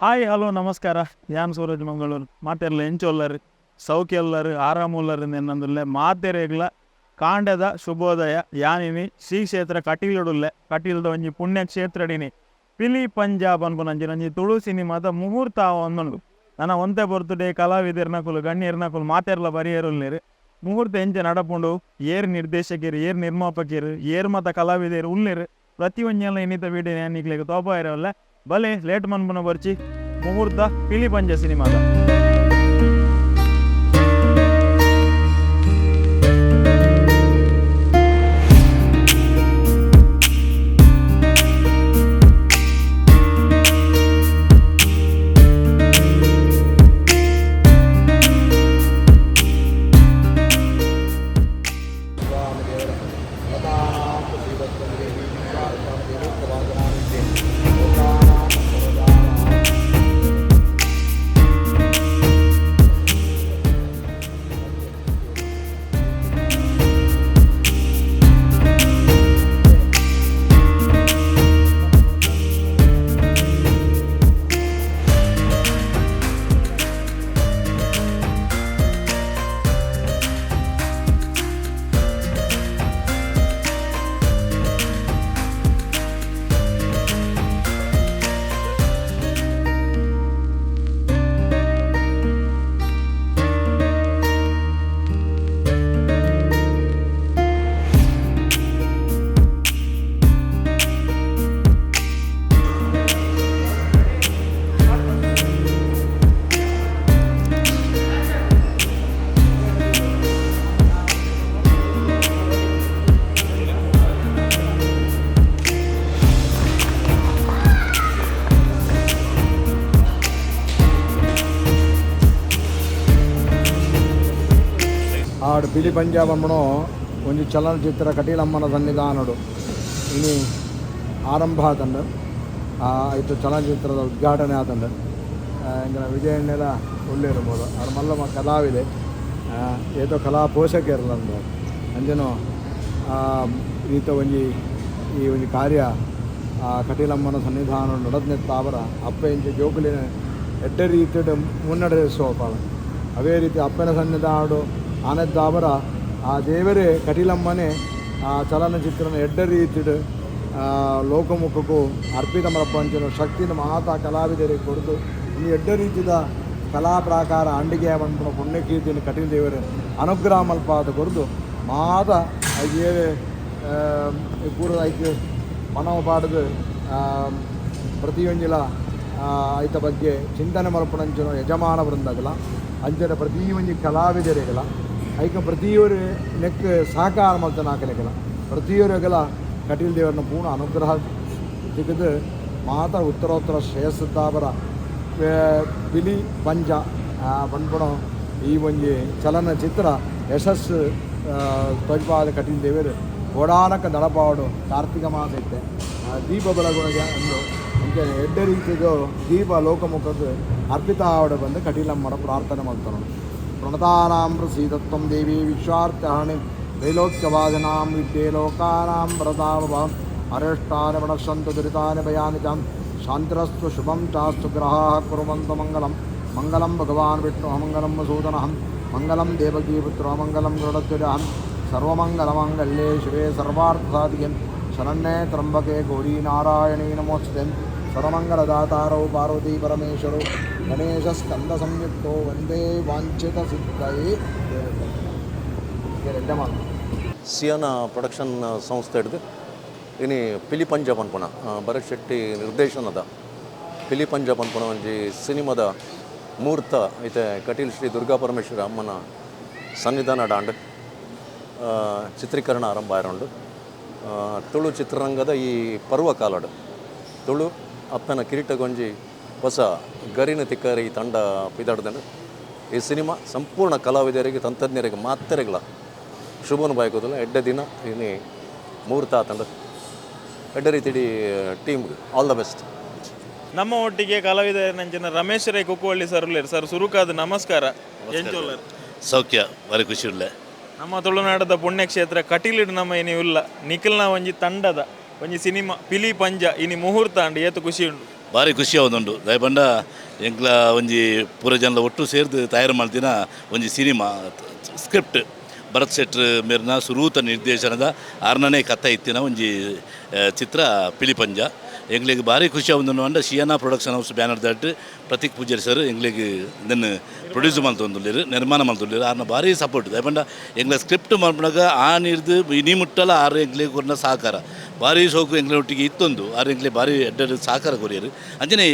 Hi hello ನಮಸ್ಕಾರ. ಯಾನ್ ಸೂರಜ್ ಮಂಗಳೂರು ಮಾತೆರ್ಲ ಎಂಚೊಲ್ಲರು ಸೌಖ್ಯಲ್ಲರು ಆರಾಮುಲ್ಲರು ಎನ್ನಂದುಲ್ಲೆ ಮಾತೆರೆಗ್ಲ ಕಾಂಡದ ಶುಭೋದಯ ಯಾನಿನಿ ಶ್ರೀ ಕ್ಷೇತ್ರ ಕಟೀಲುಡುಲ್ಲೆ ಕಟೀಲ್ದ ಒಂಜಿ ಪುಣ್ಯ ಕ್ಷೇತ್ರಡಿನಿ ಪಿಲಿ ಪಂಜಾಬ್ ಅನ್ಪುನಂಚಿನ ಒಂಜಿ ತುಳು ಸಿನಿಮಾದ ಮುಹೂರ್ತ ಒಂದುಂಡು. ನನ್ನ ಒಂತೆ ಬರ್ತ್ಡೇ ಕಲಾವಿದರ್ನಕುಲು ಗಣ್ಯರ್ನಕುಲು ಮಾತೆರ್ಲ ಬರಿಯರುಲ್ಲೇರು ಮುಹೂರ್ತ ಎಂಚ ನಡಪುಂಡು ಏರ್ ನಿರ್ದೇಶಕರು ಏರ್ ನಿರ್ಮಾಪಕರು ಏರ್ ಮತ ಕಲಾವಿದರು ಉಲ್ಲೇರು ಪ್ರತಿ ಒಂಜೆಲ್ಲ ಇನ್ನಿತ ವೀಡಿಯೋ ಏನಿಕ್ಲಿಕ್ಕೆ ತೋಪ ಇರವಲ್ಲ ಬಲೆ ಲೇಟ್ ಮನ್ಪುನ ಬರ್ಚಿ ಮುಹೂರ್ತ ಪಿಲಿ ಪಂಜ ಸಿನಿಮಾದ ಆಡು ಪಿಲಿ ಪಂಜಾಬ್ ಅಮ್ಮನು ಒಂದು ಚಲನಚಿತ್ರ ಕಟೀಲಮ್ಮನ ಸನ್ನಿಧಾನಡು ಇನ್ನು ಆರಂಭ ಆತಂಡು ಆಯಿತು ಚಲನಚಿತ್ರದ ಉದ್ಘಾಟನೆ ಆತಂಡು ಇಂದಿನ ವಿಜಯಣ್ಣೆಲ್ಲ ಒಳ್ಳೆಯಿರ್ಬೋದು ಅವ್ರ ಮಲ್ಲ ಕಲಾವಿದೆ ಏತೋ ಕಲಾ ಪೋಷಕರಿಲ್ಲಂದು ಅಂಜನು ಈತ ಒಂಜಿ ಈ ಒಂದು ಕಾರ್ಯ ಕಟೀಲಮ್ಮನ ಸನ್ನಿಧಾನ ನಡೆದನೆತ್ತಾವರ ಅಪ್ಪ ಇಂಚೆ ಜೋಕುಲಿನ ಎಡ್ಡ ರೀತಿಯ ಮುನ್ನಡೆಸೋಪಾಳ ಅವೇ ರೀತಿ ಅಪ್ಪನ ಸನ್ನಿಧಾನ ಆನೆದ್ದಾವರ ಆ ದೇವರೇ ಕಟೀಲಮ್ಮನೆ ಆ ಚಲನಚಿತ್ರನ ಎಡ್ಡ ರೀತಿಡು ಲೋಕಮುಖಕ್ಕೂ ಅರ್ಪಿತ ಪ್ರಪಂಚನ ಶಕ್ತಿನ ಮಾತಾ ಕಲಾವಿದರಿಗೆ ಕೊಡ್ದು ಈ ಎಡ್ಡ ರೀತಿಯ ಕಲಾ ಪ್ರಾಕಾರ ಅಂಡಿಗೆ ಮನ್ಪುನ ಪುಣ್ಯಕೀರ್ತಿನ ಕಟೀಲ್ ದೇವರ ಅನುಗ್ರಹ ಮಲ್ಪಾದ ಕೊಡ್ದು ಮಾತ ಏವೆ ಪೂರ್ವ ಐಕ್ಯ ಮನವ ಪಾಡ್ದು ಪ್ರತಿಯೊಂದಿಲ ಆಯ್ತ ಬಗ್ಗೆ ಚಿಂತನೆ ಮಲ್ಪುನಂಚನ ಯಜಮಾನ ವೃಂದಗಲ ಅಂಚನ ಪ್ರತಿ ಒಂಜಿ ಕಲಾವಿದರಿಗಲ ಐಕ ಪ್ರತಿಯೊರು ನೆಕ್ ಸಹಕಾರ ಮಲ್ತನ ಹಾಕಲಿಕ್ಕಲ ಪ್ರತಿಯೊರಿಗೆಲ್ಲ ಕಟೀಲ್ ದೇವರನ್ನ ಪೂರ್ಣ ಅನುಗ್ರಹ ಸಿಗದು ಮಾತ ಉತ್ತರೋತ್ತರ ಶ್ರೇಯಸ್ತಾವರ ಪಿಲಿ ಪಂಜ ಪಂಪಣ ಈ ಒಂಜಿ ಚಲನಚಿತ್ರ ಯಶಸ್ಸು ತ್ವಜ್ಪಾದ ಕಟೀಲ್ ದೇವರು ಓಡಾನಕ ನಡಪಾಡು ಕಾರ್ತಿಕ ಮಾಸ ಇತ್ತೆ ದೀಪ ಬೆಳಗುಣಿಗೆ ಒಂದು ಅಂಚೆ ಎಡ್ಡ ರೀತಿಯದು ದೀಪ ಲೋಕಮುಖಕ್ಕೆ ಅರ್ಪಿತ ಆವಡ ಬಂದು ಕಟೀಲಮ್ಮರ ಪ್ರಾರ್ಥನೆ ಮಾಡ್ತಾನೆ. ಪ್ರಣತಾನಾಂ ಪ್ರಸೀದತ್ವಂ ದೇವಿ ವಿಶ್ವಾರ್ಥಹರಣಿ ತ್ರೈಲೋಕ್ಯವಾದನಾಂ ವಿದ್ಯೆ ಲೋಕಾನಾಂ ಪ್ರತಾಪಂ ಅರಿಷ್ಟಾನಿ ಪ್ರಣಶ್ಯಂತು ದುರಿತಾನಿ ಭಯಾನಿ ಚ ಶಾಂತಿರಸ್ತು ಶುಭಂ ಚಾಸ್ತು ಗ್ರಹಾಃ ಕುರ್ವಂತು ಮಂಗಲಂ ಮಂಗಲಂ ಭಗವಾನ್ ವಿಷ್ಣು ಮಂಗಲಂ ಮಸೂದನಹಂ ಮಂಗಲಂ ದೇವಕೀ ಪುತ್ರೋ ಮಂಗಲಂ ಗರುಡಧ್ವಜಃ ಸರ್ವಮಂಗಲಮಂಗಲ್ಯೇ ಶಿವೆ ಸರ್ವಾರ್ಥಸಾಧಿಕೆ ಶರಣ್ಯೇ ತ್ರ್ಯಂಬಕೆ ಗೌರಿ ನಾರಾಯಣೀ ನಮೋಸ್ತುತೆ ಸರ್ವಮಂಗಲದಾತಾರೋ ಪಾರ್ವತಿ ಪರಮೇಶ್ವರೋ ಗಣೇಶ ಸ್ಕಂದ ಸಂಯುಕ್ತೋ ವಂದೇ ವಾಂಛಿತ ಸಿದ್ಧಯೇ. ಶಿಯಾನ ಪ್ರೊಡಕ್ಷನ್ ಸಂಸ್ಥೆ ಹಿಡಿದು ಇನ್ನು ಪಿಲಿ ಪಂಜಾಬ್ ಅನ್ಪುಣ ಭರತ್ ಶೆಟ್ಟಿ ನಿರ್ದೇಶನದ ಪಿಲಿ ಪಂಜಾಬ್ ಅನ್ಪುಣ ಒಂಜಿ ಸಿನಿಮಾದ ಮುಹೂರ್ತ ಐತೆ ಕಟೀಲ್ ಶ್ರೀ ದುರ್ಗಾ ಪರಮೇಶ್ವರ ಅಮ್ಮನ ಸನ್ನಿಧಾನ ಡಾಂಡ್ ಚಿತ್ರೀಕರಣ ಆರಂಭ ಆಯರುಂಡು. ತುಳು ಚಿತ್ರರಂಗದ ಈ ಪರ್ವಕಾಲಡು ತುಳು ಅಪ್ಪನ ಕಿರೀಟಗೊಂಜಿ ಹೊಸ ಗರಿನ ತಿಕ್ಕರಿ ತಂಡ ಪಿದಾಡ್ದಂಡು ಈ ಸಿನಿಮಾ ಸಂಪೂರ್ಣ ಕಲಾವಿದರಿಗೆ ತಂತ್ರಜ್ಞರಿಗೆ ಮಾತ್ರೆಗಳ ಶುಭನ ಬಾಯ್ಕೋದಿಲ್ಲ ಎಡ್ಡ ದಿನ ಇನ್ನು ಮುಹೂರ್ತ ಆತಂಡ ಎಡ್ಡ ರೀತಿ ಟೀಮ್ಗೆ ಆಲ್ ದ ಬೆಸ್ಟ್. ನಮ್ಮ ಒಟ್ಟಿಗೆ ಕಲಾವಿದ ನಂಚಿನ ರಮೇಶ್ ರೈ ಕುಕ್ಕುವಳ್ಳಿ ಸರ್ ಉಳ್ಳೇರು ಸರ್ ಸುರುಕಾದ ನಮಸ್ಕಾರ. ಸೌಖ್ಯ ಬಾರಿ ಖುಷಿ ಉಳ್ಳೆ ನಮ್ಮ ತುಳುನಾಡದ ಪುಣ್ಯಕ್ಷೇತ್ರ ಕಟೀಲಿಡು ನಮ್ಮ ಏನಿಲ್ಲ ನಿಖಿಲ್ನ ಒಂಜಿ ತಂಡದ ಒಂಜಿ ಸಿನಿಮಾ ಪಿಲಿ ಪಂಜ ಇನಿ ಮುಹೂರ್ತ ಅಂಡ್ ಏತು ಖುಷಿ ಉಂಡು. ಭಾರಿ ಖುಷಿ ಆವೊಂದುಂಡು ದಯಪಂಡ ಎಂಕ್ಲ ಒಂಜಿ ಪೂರ ಜನಲ ಒಟ್ಟು ಸೇರ್ದು ತಯಾರು ಮಾಡ್ತಿನ ಒಂಜಿ ಸಿನಿಮಾ ಸ್ಕ್ರಿಪ್ಟ್ ಭರತ್ ಶೆಟ್ರ್ ಮೇರ್ನ ಸುರೂತ ನಿರ್ದೇಶನದ 6ನೇ ಕಥೆ ಇತ್ತಿನ ಒಂಜಿ ಚಿತ್ರ ಪಿಲಿಪಂಜ ಎಂಗ್ಲಿಗೆ ಭಾರಿ ಖುಷಿ ಆವೊಂದುಂಡು ಅಂಡ ಶಿಯಾನಾ ಪ್ರೊಡಕ್ಷನ್ ಹೌಸ್ ಬ್ಯಾನರ್ ದಾಟ್ ಪ್ರತೀಕ್ ಪೂಜಾರಿ ಸರ್ ಎಂಗ್ಲಿಗೆ ಇದನ್ನು ಪ್ರೊಡ್ಯೂಸ್ ಮಲ್ತೊಂದುಲ್ಲೆರ್ ನಿರ್ಮಾಣ ಮಲ್ತೊಂದುಲ್ಲೆರ್ ಆರ್ನ ಭಾರಿ ಸಪೋರ್ಟ್ ದಯಪಂಡ ಎಂಗ್ಲ ಸ್ಕ್ರಿಪ್ಟ್ ಮಲ್ಪನಾಗ ಆ ನಿರ್ದು ಇನಿ ಮುಟ್ಟಲ ಆರು ಎಂಗ್ಲಿಗೆ ಕೊರ್ನ ಸಹಕಾರ ಭಾರಿ ಸೋಕು ಎಂಗ್ಲೊಟ್ಟಿಗೆ ಇತ್ತೊಂದು ಆರು ಎಂಗ್ಲೆ ಭಾರಿ ಎಡ್ಡ ಸಹಕಾರ ಕೊರಿಯರು ಅಂಜನೆ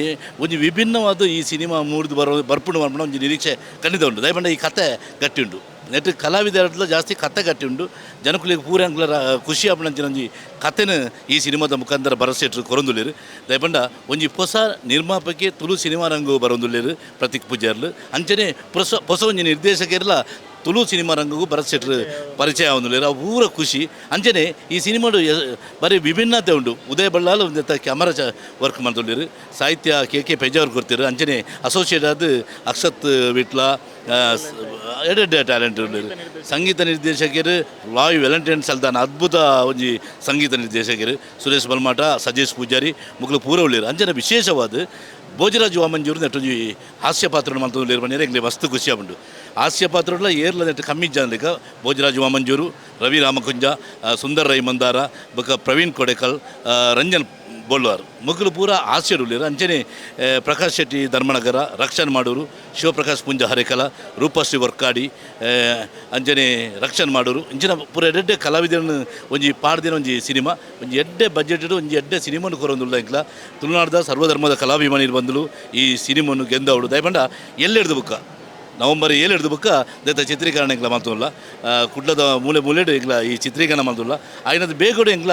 ಒಂಜಿ ವಿಭಿನ್ನವಾದ ಈ ಸಿನಿಮಾ ಮೂಡಿದು ಬರ್ಪುಂಡು ಮಲ್ಪನ ಒಂಜಿ ನಿರೀಕ್ಷೆ ಖಂಡಿತ ಉಂಟು ದಯಪಂಡ ಈ ಕತೆ ಗಟ್ಟಿ ಉಂಟು ನೆಟ್ಟು ಕಲಾವಿದರ ಜಾಸ್ತಿ ಕತೆ ಗಟ್ಟಿ ಉಂಟು ಜನಕುಲಿಗೆ ಪೂರ ಅಂಗ್ಲರ ಖುಷಿ ಆಪಣಂಚಿನ ಒಂಜಿ ಕತೆನ ಈ ಸಿನಿಮಾದ ಮುಖಾಂತರ ಭರತ್ ಶೆಟ್ರ್ ಕೊರೊಂದುಲ್ಲೆರ್ ದಯಪಂಡ ಒಂಜಿ ಹೊಸ ನಿರ್ಮಾಪಕಿ ತುಳು ಸಿನಿಮಾ ರಂಗು ಬರೊಂದುಲ್ಲೆರ್ ಪ್ರತೀಕ್ ಪೂಜಾರ್ಲು ಅಂಚನೆ ಹೊಸ ಒಂಜಿ ನಿರ್ದೇಶಕರ್ಲ ತುಳು ಸಿನಿಮಾ ರಂಗಗೂ ಭರತ್ ಶೆಟ್ರ್ ಪರಿಚಯ ಆವೊಂದುಲ್ಲೆರ್ ಅವು ಪೂರ ಖುಷಿ ಅಂಚನೆ ಈ ಸಿನಿಮಾಡು ಬರೀ ವಿಭಿನ್ನತೆ ಉಂಟು ಉದಯ ಬಳ್ಳಾಲ್ ಒಂದು ಕ್ಯಾಮರಾ ವರ್ಕ್ ಮಾಡ್ತೊಳ್ಳಿರು ಸಾಹಿತ್ಯ ಕೆ ಪೆಜಾವರ್ ಕೊಡ್ತಿರು ಅಂಚನೆ ಅಸೋಸಿಯೇಟ್ ಆದ ಅಕ್ಷತ್ ವಿಟ್ಲ ಎಡೆ ಟ್ಯಾಲೆಂಟ್ ಉಳ್ಳರು ಸಂಗೀತ ನಿರ್ದೇಶಕರು ಲಾಯ್ ವ್ಯಾಲೆಂಟೈನ್ ಸಲ್ದಾನ್ ಅದ್ಭುತ ಒಂಜಿ ಸಂಗೀತ ನಿರ್ದೇಶಕರು ಸುರೇಶ್ ಬಲ್ಮಾಟ ಸಜೇಶ್ ಪೂಜಾರಿ ಮುಗ್ಲು ಪೂರ ಉಳ್ಳರು ಅಂಚನೆ ವಿಶೇಷವಾದ ಭೋಜರಾಜ್ ವಾಮಂಜೂರು ನೆಟ್ಟೊಂಜಿ ಹಾಸ್ಯ ಪಾತ್ರ ಮಂತೊಂದುಲ್ಲೆರ್ ಬಂದರೆ ಎಂಗ್ಲೆ ಮಸ್ತ್ ಖುಷಿ ಆಪುಂಡು ಹಾಸ್ಯ ಪಾತ್ರಲ ಏರ್ಲ ನೆಟ್ಟು ಕಮ್ಮಿ ಜನಲಿಕ ಭೋಜರಾಜ್ ವಾಮಂಜೂರು ರವಿ ರಾಮಕುಂಜ ಸುಂದರ್ ರೈ ಮಂದಾರ ಬೊಕ ಪ್ರವೀಣ್ ಕೊಡೆಕಲ್ ರಂಜನ್ ಬೋಲ್ವಾರ್ ಮುಗ್ಲು ಪೂರ ಹಾಸ್ಯಡುಲ್ಲೆರ್ ಅಂಚನೆ ಪ್ರಕಾಶ್ ಶೆಟ್ಟಿ ಧರ್ಮನಗರ ರಕ್ಷಣ್ ಮಾಡೂರು ಶಿವಪ್ರಕಾಶ್ ಪುಂಜ ಹರೇಕಲ ರೂಪಶ್ರೀ ವರ್ಕಾಡಿ ಅಂಚನೆ ರಕ್ಷಣ್ ಮಾಡೂರು ಇಂಚಿನ ಪೂರ ಎಡ್ಡೆ ಕಲಾವಿದರನ್ನು ಒಂಜಿ ಪಾಡ್ದಿನ ಒಂಜಿ ಸಿನಿಮಾ ಒಂಜಿ ಎಡ್ಡೆ ಬಜೆಟ್ ಒಂಜಿ ಎಡ್ಡೆ ಸಿನಿಮಾನು ಕೊರೊಂದುಲ್ಲ ಇಂಕ್ಲ ತುಳುನಾಡ್ದ ಸರ್ವಧರ್ಮದ ಕಲಾಭಿಮಾನಿರು ಬಂದಲು ಈ ಸಿನಿಮಾನು ಗೆಂದವಡು ದಯಪಂಡ ಎಲ್ಲೆಡ್ದು ಬುಕ್ಕ ನವಂಬರ್ 7 ಹಿಡಿದು ಬುಕ್ಕ ದತ್ತ ಚಿತ್ರೀಕರಣ ಎಂಗ್ಲ ಮಾಡ್ತೋಲ್ಲ ಕುಡ್ಲದ ಮೂಲೆಡು ಎಂಗ್ಲ ಈ ಚಿತ್ರೀಕರಣ ಮಾಡ್ತೋಲ್ಲ ಆಯ್ನದು ಬೇಗಡೆ ಎಂಗ್ಲ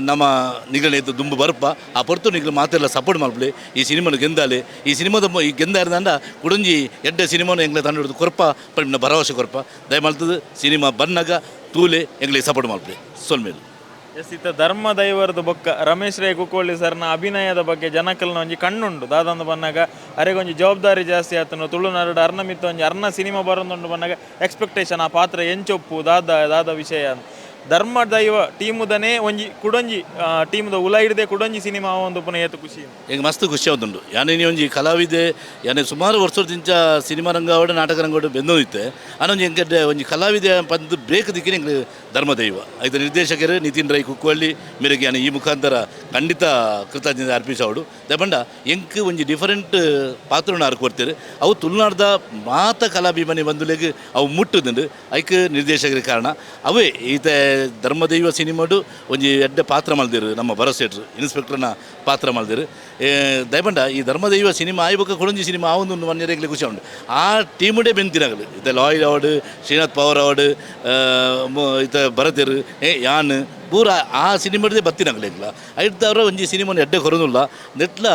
ನಮ್ಮ ನಿಗಲ ಇದ್ದು ದುಂಬು ಬರ್ಪ ಆ ಪೊರ್ತು ನಿಗ್ಲು ಮಾತೆಲ್ಲ ಸಪೋರ್ಟ್ ಮಾಡ್ಲಿ ಈ ಸಿನಿಮಾನು ಗೆಂದಾಲೆ ಈ ಸಿನಿಮಾದ ಈ ಗೆಂದಾರ್ದಂಡ ಕುಡಂಜಿ ಎಡ್ಡೆ ಸಿನಿಮಾನು ಎಂಗ್ಲ ತಂಡ ಹಿಡಿದು ಕೊರಪ ಪಡಿನ ಭರವಸೆ ಕೊರಪ ದಯಮಾಡ್ತದೆ ಸಿನಿಮಾ ಬಂದಾಗ ತೂಲೆ ಎಂಗ್ಲಿಗೆ ಸಪೋರ್ಟ್ ಮಾಡ್ಲಿ ಸೊಲ್ಮೇಲೆ ಎಸ್ ಇತ್ತ ಧರ್ಮ ದೈವರದ ಬೊಕ್ಕ ರಮೇಶ್ ರೈ ಕುಕ್ಕೋಳಿ ಸರ್ನ ಅಭಿನಯದ ಬಗ್ಗೆ ಜನಕಲ್ನ ಒಂಜಿ ಕಣ್ಣುಂಡು ದಾದಂದು ಬನ್ನಾಗ ಅರೆಗೊಂಜಿ ಜವಾಬ್ದಾರಿ ಜಾಸ್ತಿ ಆತನು ತುಳುನಾಡು ಅರ್ನ ಮಿತ್ತ ಒಂಜಿ ಅರ್ನ ಸಿನಿಮಾ ಬರೋದುಂಡು ಬನ್ನಾಗ ಎಕ್ಸ್ಪೆಕ್ಟೇಷನ್ ಆ ಪಾತ್ರ ಎಂಚೊಪ್ಪು ದಾದ ವಿಷಯ ಧರ್ಮ ದೈವ ಟೀಮುದನೇ ಒಂಜಿ ಕುಡೊಂಜಿ ಟೀಮ್ದ ಉಲ ಹಿಡ್ದೆ ಕುಡೊಂಜಿ ಸಿನಿಮಾ ಒಂದು ಪುನಃ ಏತು ಖುಷಿ ಈಗ ಮಸ್ತ್ ಖುಷಿ ಆಗುಂಡು ಯಾನೇ ಒಂಜಿ ಕಲಾವಿದೆ ಯಾನೇ ಸುಮಾರು ವರ್ಷದಿಂಚ ಸಿನಿಮಾ ರಂಗ ಅವಡೆ ನಾಟಕ ರಂಗ ಬೆಂದೋಯ್ತೆ ಅನ್ನೊಂಜಿ ಎಂಕಡ್ಡೆ ಒಂಜಿ ಕಲಾವಿದೆ ಪಂದು ಬ್ರೇಕ್ ದಿಕ್ಕಿನ ಎಂಗೆ ಧರ್ಮದೈವ ಐದು ನಿರ್ದೇಶಕರು ನಿತಿನ್ ರೈ ಕುಕ್ಕುವಳ್ಳಿ ಮೇರೆಗೆ ಯಾನೆ ಈ ಮುಖಾಂತರ ಖಂಡಿತ ಕೃತಜ್ಞತೆ ಅರ್ಪಿಸೋಡು ದಯಪಂಡ ಎಂಕ್ ಒಂಜಿ ಡಿಫರೆಂಟ್ ಪಾತ್ರನ ಕೊಡ್ತಾರೆ ಅವು ತುಳುನಾಡ್ದ ಮಾತ ಕಲಾಭಿಮಾನಿ ಬಂದುಲೆಗೆ ಅವು ಮುಟ್ಟುದುಂಡು ಐಕ್ ನಿರ್ದೇಶಕರ ಕಾರಣ ಅವೇ ಈತ ಧರ್ಮದೈವ ಸಿನಿಮಾಡು ಒಂಜಿ ಎಡ್ಡೆ ಪಾತ್ರ ಮಲ್ದಿರು ನಮ್ಮ ಭರತ್ ಶೆಟ್ರ್ ಇನ್ಸ್ಪೆಕ್ಟರ್ನ ಪಾತ್ರ ಮಲ್ದಿರು ದಯಪಂಡ ಈ ಧರ್ಮದೈವ ಸಿನಿಮಾ ಆಯ್ಬೇಕು ಕೊಡಂಜಿ ಸಿನಿಮಾ ಆ ಒಂದು ಒನ್ನೆರೆಗ್ಲಿ ಖುಷಿ ಉಂಟು ಆ ಟೀಮುಡೇ ಬೆಂತಿನಾಗಲು ಇತ Lloyd award Srinath power award ಇತ ಭರತರು ಯಾನ್ ಪೂರ ಆ ಸಿನಿಮಾಡದೆ ಬತ್ತಿನಾಗಲಿಲ್ಲ ಐದವ್ರ ಒಂಜಿ ಸಿನಿಮಾನ ಎಡ್ಡೆ ಕೊರೊಂದುಲ್ಲ ನೆಟ್ಲ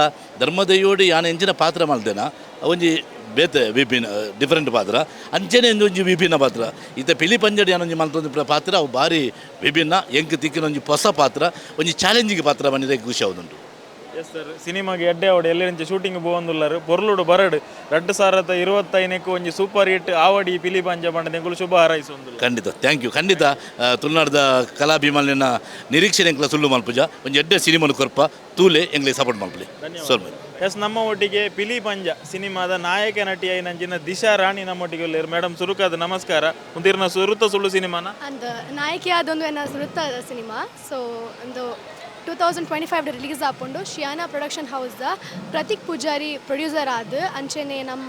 ಧರ್ಮದೈವೋಡು ಯಾನ ಎಂಚಿನ ಪಾತ್ರ ಮಲ್ದೇನ ಒಂಜಿ ಬೇತೆ ವಿಭಿನ್ನ ಡಿಫರೆಂಟ್ ಪಾತ್ರ ಅಂಚನೆ ಒಂಜಿ ವಿಭಿನ್ನ ಪಾತ್ರ ಈತ ಪಿಲಿ ಪಂಜಡಿ ಅನ್ನೊಂಜಿ ಮಲ್ತೊಂದು ಪಾತ್ರ ಅವು ಭಾರಿ ವಿಭಿನ್ನ ಎಂಕ್ ತಿಕ್ಕಿನ ಒಂಜಿ ಹೊಸ ಪಾತ್ರ ಒಂಜಿ ಚಾಲೆಂಜಿಂಗ್ ಪಾತ್ರ ಬಂದಿದೆ ಖುಷಿ ಆಗುದುಂಟು ಎಸ್ ಸರ್ ಸಿನಿಮಾಗೆ ಎಡ್ಡೆ ಅವಡು ಎಲ್ಲೆಂಚ ಶೂಟಿಂಗ್ ಬೋಂದುಲ್ಲರು ಪೊರ್ಲುಡು ಬರಡು 2025 ಒಂಜಿ ಸೂಪರ್ ಹಿಟ್ ಆವಡಿ ಪಿಲಿ ಪಂಜ ಬಂಡದೆಂಗುಲು ಶುಭ ಹಾರೈಸೊಂದು ಖಂಡಿತ ಥ್ಯಾಂಕ್ ಯು ಖಂಡಿತ ತುಳುನಾಡ್ದ ಕಲಾಭಿಮಾನಿನ ನಿರೀಕ್ಷೆ ಎಂಕ್ಲ ಸುಳ್ಳು ಮಲ್ಪುಜ ಒಂಜಿ ಎಡ್ಡೆ ಸಿನಿಮಾನು ಕೊರ್ಪ ತೂಲೆ ಎಂಗ್ಲಿಗೆ ಸಪೋರ್ಟ್ ಮಲ್ಪಲಿ ಸೋಲ್ಮೇಲೆ ಎಸ್ ನಮ್ಮ ಒಟ್ಟಿಗೆ ಪಿಲಿ ಪಂಜ ಸಿನಿಮಾದ ನಾಯಕ ನಟಿಯಾಗಿ ನಂಚಿನ ದಿಶಾ ರಾಣಿ ನಮ್ಮೊಟ್ಟಿಗೆ ಉಳ್ಳೇರು ಮೇಡಮ್ ಸುರುಕಾದ ನಮಸ್ಕಾರ ಒಂದಿರ್ನ ಸುರುತ ಸುಳ್ಳು ಸಿನಿಮಾನ ಅಂದ ನಾಯಕಿಯಾದೊಂದು ಏನ ಸುರುತ್ತ ಸಿನಿಮಾ ಸೊ ಒಂದು 2025 ರಿಲೀಸ್ ಆಪುಂಡು ಶಿಯಾನಾ ಪ್ರೊಡಕ್ಷನ್ ಹೌಸ್ದ ಪ್ರತೀಕ್ ಪೂಜಾರಿ ಪ್ರೊಡ್ಯೂಸರ್ ಆದ ಅಂಚೆನೆ ನಮ್ಮ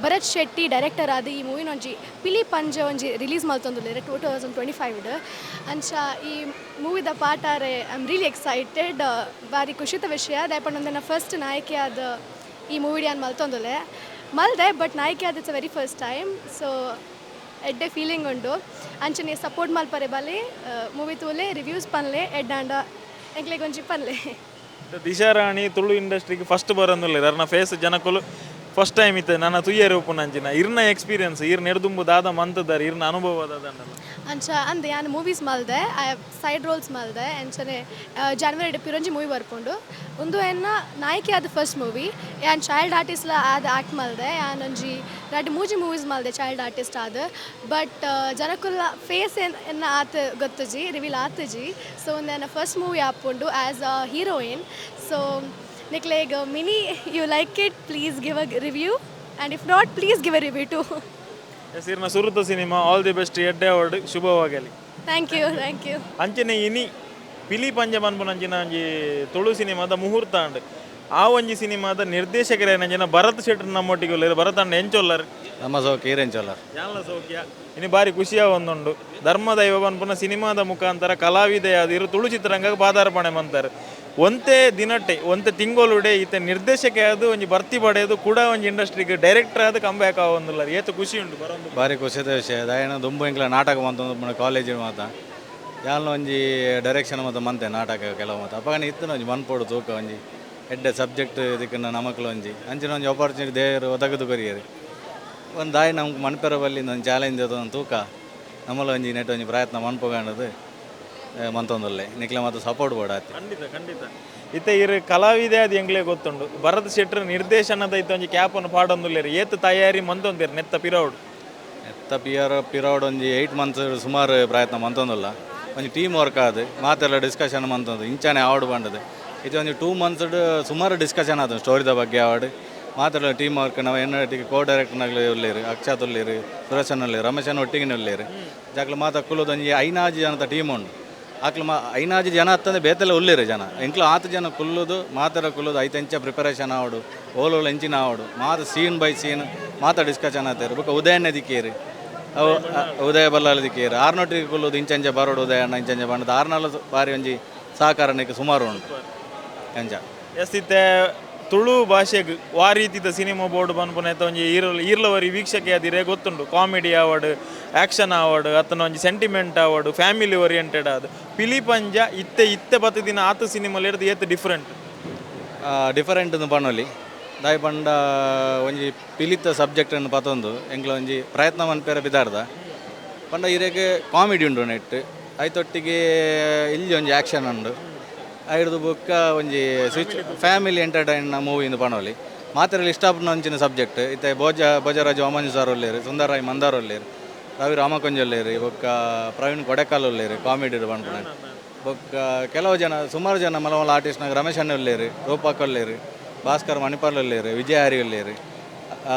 ಭರತ್ ಶೆಟ್ಟಿ ಡೈರೆಕ್ಟರ್ ಆದ ಈ ಮೂವಿನ ಒಂಜಿ ಪಿಲಿ ಪಂಜ ಒಂಜಿ ರಿಲೀಸ್ ಮಲ್ತೊಂದುಲ್ಲೆರ್ 2025 ಅಂಚ ಈ ಮೂವಿದ ಪಾಟಾರೆ ಐ ಆಮ್ ರಿಯಲಿ ಎಕ್ಸೈಟೆಡ್ ಬಾರಿ ಖುಷಿತ ವಿಷಯ ದಯಪಂಡ ಒಂದಿನ ಫಸ್ಟ್ ನಾಯಕಿ ಆದ ಈ ಮೂವಿ ನಾನು ಮಲ್ತೊಂದುಲ್ಲೆ ಮಲ್ದೆ ಬಟ್ ನಾಯಕಿ ಆದ it's very first time so ಎಡ್ಡೆ ಫೀಲಿಂಗ್ ಉಂಡು ಅಂಚನೆ ಸಪೋರ್ಟ್ ಮಲ್ಪರೆ ಬಲೆ ಮೂವಿ ತೂಲೆ ರಿವ್ಯೂಸ್ ಪನ್ಲೆ ಎಡ್ಡಾಂಡ ಎಂಕ್ಲೆ ಗೊಂಜಿ ಪನ್ಲೆ ದಿಶಾ ರಾಣಿ ತುಳು ಇಂಡಸ್ಟ್ರಿಗೆ ಫಸ್ಟ್ ಬರೋದಿಲ್ಲ ಅರ್ನ ಫೇಸ್ ಜನಕ್ಕಲು ಫಸ್ಟ್ ಟೈಮ್ ಇತ್ತು ನನ್ನ ತುಯ್ಯರು ಉಪ್ಪುನಂಚಿನ ಇರ್ನ ಎಕ್ಸ್ಪೀರಿಯನ್ಸ್ ಇರ್ ನೆಡ್ದುಂಬು ದಾದ ಮಂತದಾರ ಇರ್ನ ಅನುಭವ ಅಂಚ ಅಂದೆ ಯಾನ್ ಮೂವೀಸ್ ಮಲ್ದೆ ಸೈಡ್ ರೋಲ್ಸ್ ಮಲ್ದೆ ಅಂಚನೆ ಜನವರಿ ಪಿರೊಂಜಿ ಮೂವಿ ಬರ್ಕೊಂಡು ಒಂದು ಎನ್ನ ನಾಯಕಿ ಆದ ಫಸ್ಟ್ ಮೂವಿ ಯಾನ್ ಚೈಲ್ಡ್ ಆರ್ಟಿಸ್ಟ್ ಆದ ಆ್ಯಕ್ಟ್ ಮಲ್ದೆ ಯಾನ್ ಒಂಜಿ ಎರಡು ಮೂಜಿ ಮೂವೀಸ್ ಮಲ್ದೆ ಚೈಲ್ಡ್ ಆರ್ಟಿಸ್ಟ್ ಆದ ಬಟ್ ಜನಕ್ಕುಲ್ಲ ಫೇಸ್ ಎನ್ನ ಆತ ಗೊತ್ತಜಿ ರಿವೀಲ್ ಆತಜಿ ಸೊ ಒಂದು ಫಸ್ಟ್ ಮೂವಿ ಆಪುಂಡು as a heroine so like mini, you like it, please give a review, and if not, please give a review too. Yes ಇರ್ನ ಸುರುತ cinema all the best ಎಡ್ಡೆ award ಶುಭವಾಗಲಿ. Thank you, thank you. ಅಂಚನೆ ಇನಿ ಪಿಲಿ ಪಂಜ ಮನ್ಪುನಂಚಿನ ಒಂಜಿ ತುಳು ಸಿನಿಮಾದ ಮುಹೂರ್ತ ಅಂಡ್ ಆ ಒಂಜಿ ಸಿನಿಮಾದ ನಿರ್ದೇಶಕರೇನಂಚಿನ ಭರತ್ ಶೆಟ್ಟಿ ನಮ್ಮೊಟ್ಟಿಗೆ ಉಳ್ಳೇರು. ಭರತ್ ಅಣ್ಣ ಎಂಚೊಲ್ಲರು ನಮ್ಮ ಸೌಖ್ಯ ಈರೆಂಚೊಲ್ಲರ್ ಯಾನ್ಲ ಸೌಖ್ಯ ಇನಿ ಬಾರಿ ಖುಷಿಯ ಒಂದುಂಡು. ಧರ್ಮದೈವ ಪನ್ಪುನ ಸಿನಿಮಾದ ಮುಖಾಂತರ ಕಲಾವಿದೆಯಾದಿರು ತುಳು ಚಿತ್ರರಂಗಕ್ಕೆ ಪಾದಾರ್ಪಣೆ ಮಂತಾರೆ. ಒಂದೇ ದಿನಟ್ಟೆ ಒಂದೇ ತಿಂಗಳುಡೆ ಈತ ನಿರ್ದೇಶಕ ಅದು ಒಂಜಿ ಭರ್ತಿ ಪಡೆಯೋದು ಕೂಡ ಒಂಜಿ ಇಂಡಸ್ಟ್ರಿಗೆ ಡೈರೆಕ್ಟರ್ ಆದ ಕಂಬ್ಯಾಕ್ ಆವೊಂದುಲ್ಲ ಏತು ಖುಷಿ ಉಂಟು ಬರೋದು ಭಾರಿ ಖುಷಿದ ವಿಷಯ ದಾಯನ ದುಂಬು ಇಂಕ್ಲ ನಾಟಕ ಮಂತ ಕಾಲೇಜ್ ಮಾತ ಯಾಲ್ನ ಒಂಜಿ ಡೈರೆಕ್ಷನ್ ಮತ್ತು ಮಂತೆ ನಾಟಕ ಕೆಲವು ಮಾತ ಅಪ್ಪಗನ ಇತ್ತು ಒಂಜಿ ಮನ್ಪೋಡು ತೂಕ ಒಂಜಿ ಎಡ್ಡೆ ಸಬ್ಜೆಕ್ಟ್ ಇದಕ್ಕೆ ನಮಕ್ಲು ಒಂಜಿ ಅಂಚಿನ ಒಂಜಿ ಆಪರ್ಚುನಿಟಿ ದೇವರು ಒದಗದು ಕೊರಿಯರು ಒಂದು ದಾಯಿ ನಮ್ಗೆ ಮನ್ಪೆರ ಬಲ್ಲಿಂದ ಒಂದು ಚಾಲೆಂಜ್ ಅದು ತೂಕ ನಮ್ಮಲ್ಲಿ ಒಂಜಿ ನೆಟ್ ಒಂಜಿ ಪ್ರಯತ್ನ ಮನ್ಪೋಗಂಡದು ಮಂತೊಂದುಲ್ಲೆ ನಿಕ್ಲೆ ಮತ್ತು ಸಪೋರ್ಟ್ ಬೋಡಾತಿ ಖಂಡಿತ ಖಂಡಿತ ಇತ್ತೆ ಇರು ಕಲಾವಿದೆ ಅದು ಎಂಗ್ಲೇ ಗೊತ್ತುಂಡು. ಭರತ್ ಶೆಟ್ರ್ ನಿರ್ದೇಶನದ ಇತ್ತು ಒಂಜಿ ಕ್ಯಾಪನ್ನು ಪಾಡೊಂದುಲ್ಲೇರು ಏತು ತಯಾರಿ ಮಂತೊಂದಿರು ನೆತ್ತ ಪಿರೌಡ್ ಎತ್ತ ಪಿರೌಡ್ ಒಂಜಿ 8 ಮಂತ್ಸ್ ಸುಮಾರು ಪ್ರಯತ್ನ ಮಂತೊಂದುಲ್ಲ ಒಂಜಿ ಟೀಮ್ ವರ್ಕ್ ಆದು ಮಾತೆಲ್ಲ ಡಿಸ್ಕಷನ್ ಮಂತೊಂದು ಇಂಚಾನೆ ಅವಾರ್ಡ್ ಬಂಡದು ಇದು ಒಂದು 2 ಮಂತ್ಸ್ ಸುಮಾರು ಡಿಸ್ಕಷನ್ ಆದ ಸ್ಟೋರಿದ ಬಗ್ಗೆ ಅವಾರ್ಡ್ ಮಾತೆಲ್ಲ ಟೀಮ್ ವರ್ಕ್ ನಾವು ಎನ್ನೊಟ್ಟಿಗೆ ಕೋ ಡೈರೆಕ್ಟರ್ನಾಗಲಿ ಉಳ್ಳೇರು ಅಕ್ಷತ್ ಉಳ್ಳೇರು ಸುರೇಶನ್ ಉಳ್ಳೇರು ರಮೇಶನ್ ಒಟ್ಟಿಗೆ ಉಳ್ಳೇರು ಜಾಕ್ಲ ಮಾತಾಕುಲುದು ಒಂಜಿ 5 ಜನದ ಟೀಮ್ ಉಂಡು ಆಕ್ಲ 5 ಜನ ಹತ್ತಂದ್ರೆ ಬೇತೆಲ್ಲ ಉಳ್ಳೇರು ಜನ ಎಂಕ್ಲು 10 ಜನ ಕುಲ್ಲುದು ಮಾತಾಡ ಕುಲ್ಲುದು ಐತೆಂಚ ಪ್ರಿಪರೇಷನ್ ಆವಡು ಓಲೋಳು ಎಂಚಿನ ಆವಡು ಮಾತು ಸೀನ್ ಬೈ ಸೀನ್ ಮಾತಾ ಡಿಸ್ಕಷನ್ ಆಗ್ತಾರೆ ಬುಕ್ಕ ಉದಯನೇ ದಿಕ್ಕೇರಿ ಅವು ಉದಯ ಬಲ್ಲಾಲ ದಿಕ್ಕೇರಿ ಆರ್ನೊಟ್ಟಿಗೆ ಕುಲ್ಲುದು ಇಂಚಂಚೆ ಬರೋಡು ಉದಯಣ್ಣ ಇಂಚಂಚೆ ಬಂಡದು ಆರ್ನಾಳು ಬಾರಿ ಒಂಜಿ ಸಹಕಾರನಿಗೆ ಸುಮಾರು ಉಂಟು ಎಂಚ ಎಸ್ತಿತ್ತೆ ತುಳು ಭಾಷೆಗೆ ಆ ರೀತಿದ ಸಿನಿಮಾ ಬೋರ್ಡ್ ಬಂದ್ಪುನ ಒಂಜಿ ಈರ್ಲವರಿ ವೀಕ್ಷಕ ಅದಿರೇ ಗೊತ್ತುಂಡು. ಕಾಮಿಡಿ ಅವಾರ್ಡ್, ಆ್ಯಕ್ಷನ್ ಅವಾರ್ಡ್ ಅತನ ಒಂಜಿ ಸೆಂಟಿಮೆಂಟ್ ಅವಾರ್ಡ್, ಫ್ಯಾಮಿಲಿ ಓರಿಯೆಂಟೆಡ್ ಅದು ಪಿಲಿ ಪಂಜ ಇತ್ತೆ ಬತ್ತು ದಿನ ಆತ ಸಿನಿಮಾಲಿ ಹಿಡಿದು ಏತ್ ಡಿಫರೆಂಟ್ ಪಣ್ಣೊಲಿ ದಾಯಿ ಪಂಡ ಒಂಜಿ ಪಿಲಿತ ಸಬ್ಜೆಕ್ಟನ್ನು ಪತ್ತೊಂದು ಎಂಕ್ಲ ಒಂಜಿ ಪ್ರಯತ್ನ ಮನ್ಪೇರ ಬಿದ್ದಾಡ್ದ ಪಂಡ ಇರೆಗೆ ಕಾಮಿಡಿ ಉಂಡು ನೆಟ್ ಐತೊಟ್ಟಿಗೆ ಇಲ್ಲಿ ಒಂಜಿ ಆ್ಯಕ್ಷನ್ ಉಂಡು ಐಡ್ದು ಬುಕ್ಕ ಒಂಜಿ ಸ್ವಿಚ್ ಫ್ಯಾಮಿಲಿ ಎಂಟರ್ಟೈನ್ ಮೂವಿಂದು ಪಣೋಲಿ ಮಾತ್ರಲ್ಲಿ ಇಷ್ಟಪಟ್ಟು ಅಂಚಿನ ಸಬ್ಜೆಕ್ಟ್ ಇತ್ತೆ ಭೋಜರಾಜು ಅಮಂಜು ಸರ್ ಒಲ್ಲೇರು ಸುಂದರ್ ರಾಯ್ ಮಂದಾರ್ ಒಲ್ಲೇರು ರವಿ ರಾಮಕೊಂಜ್ ಒಲ್ಲೇರು ಬೊಕ್ಕ ಪ್ರವೀಣ್ ಕೊಡೆಕಾಲ್ ಒಲ್ಲೇರು ಕಾಮಿಡಿ ಪಣ್ಪುಣ ಬೊಕ್ಕ ಕೆಲವು ಜನ ಸುಮಾರು ಜನ ಮಲಮಲ ಆರ್ಟಿಸ್ಟ್ನಾಗ ರಮೇಶ್ ಅಣ್ಣ ಒಲ್ಲೇರು ರೂಪಕ್ ಒಲ್ಲೇರು ಭಾಸ್ಕರ್ ಮಣಿಪಾಲ್ ಒಲ್ಲೇರು ವಿಜಯ ಹರಿ ಒಲ್ಲೇರು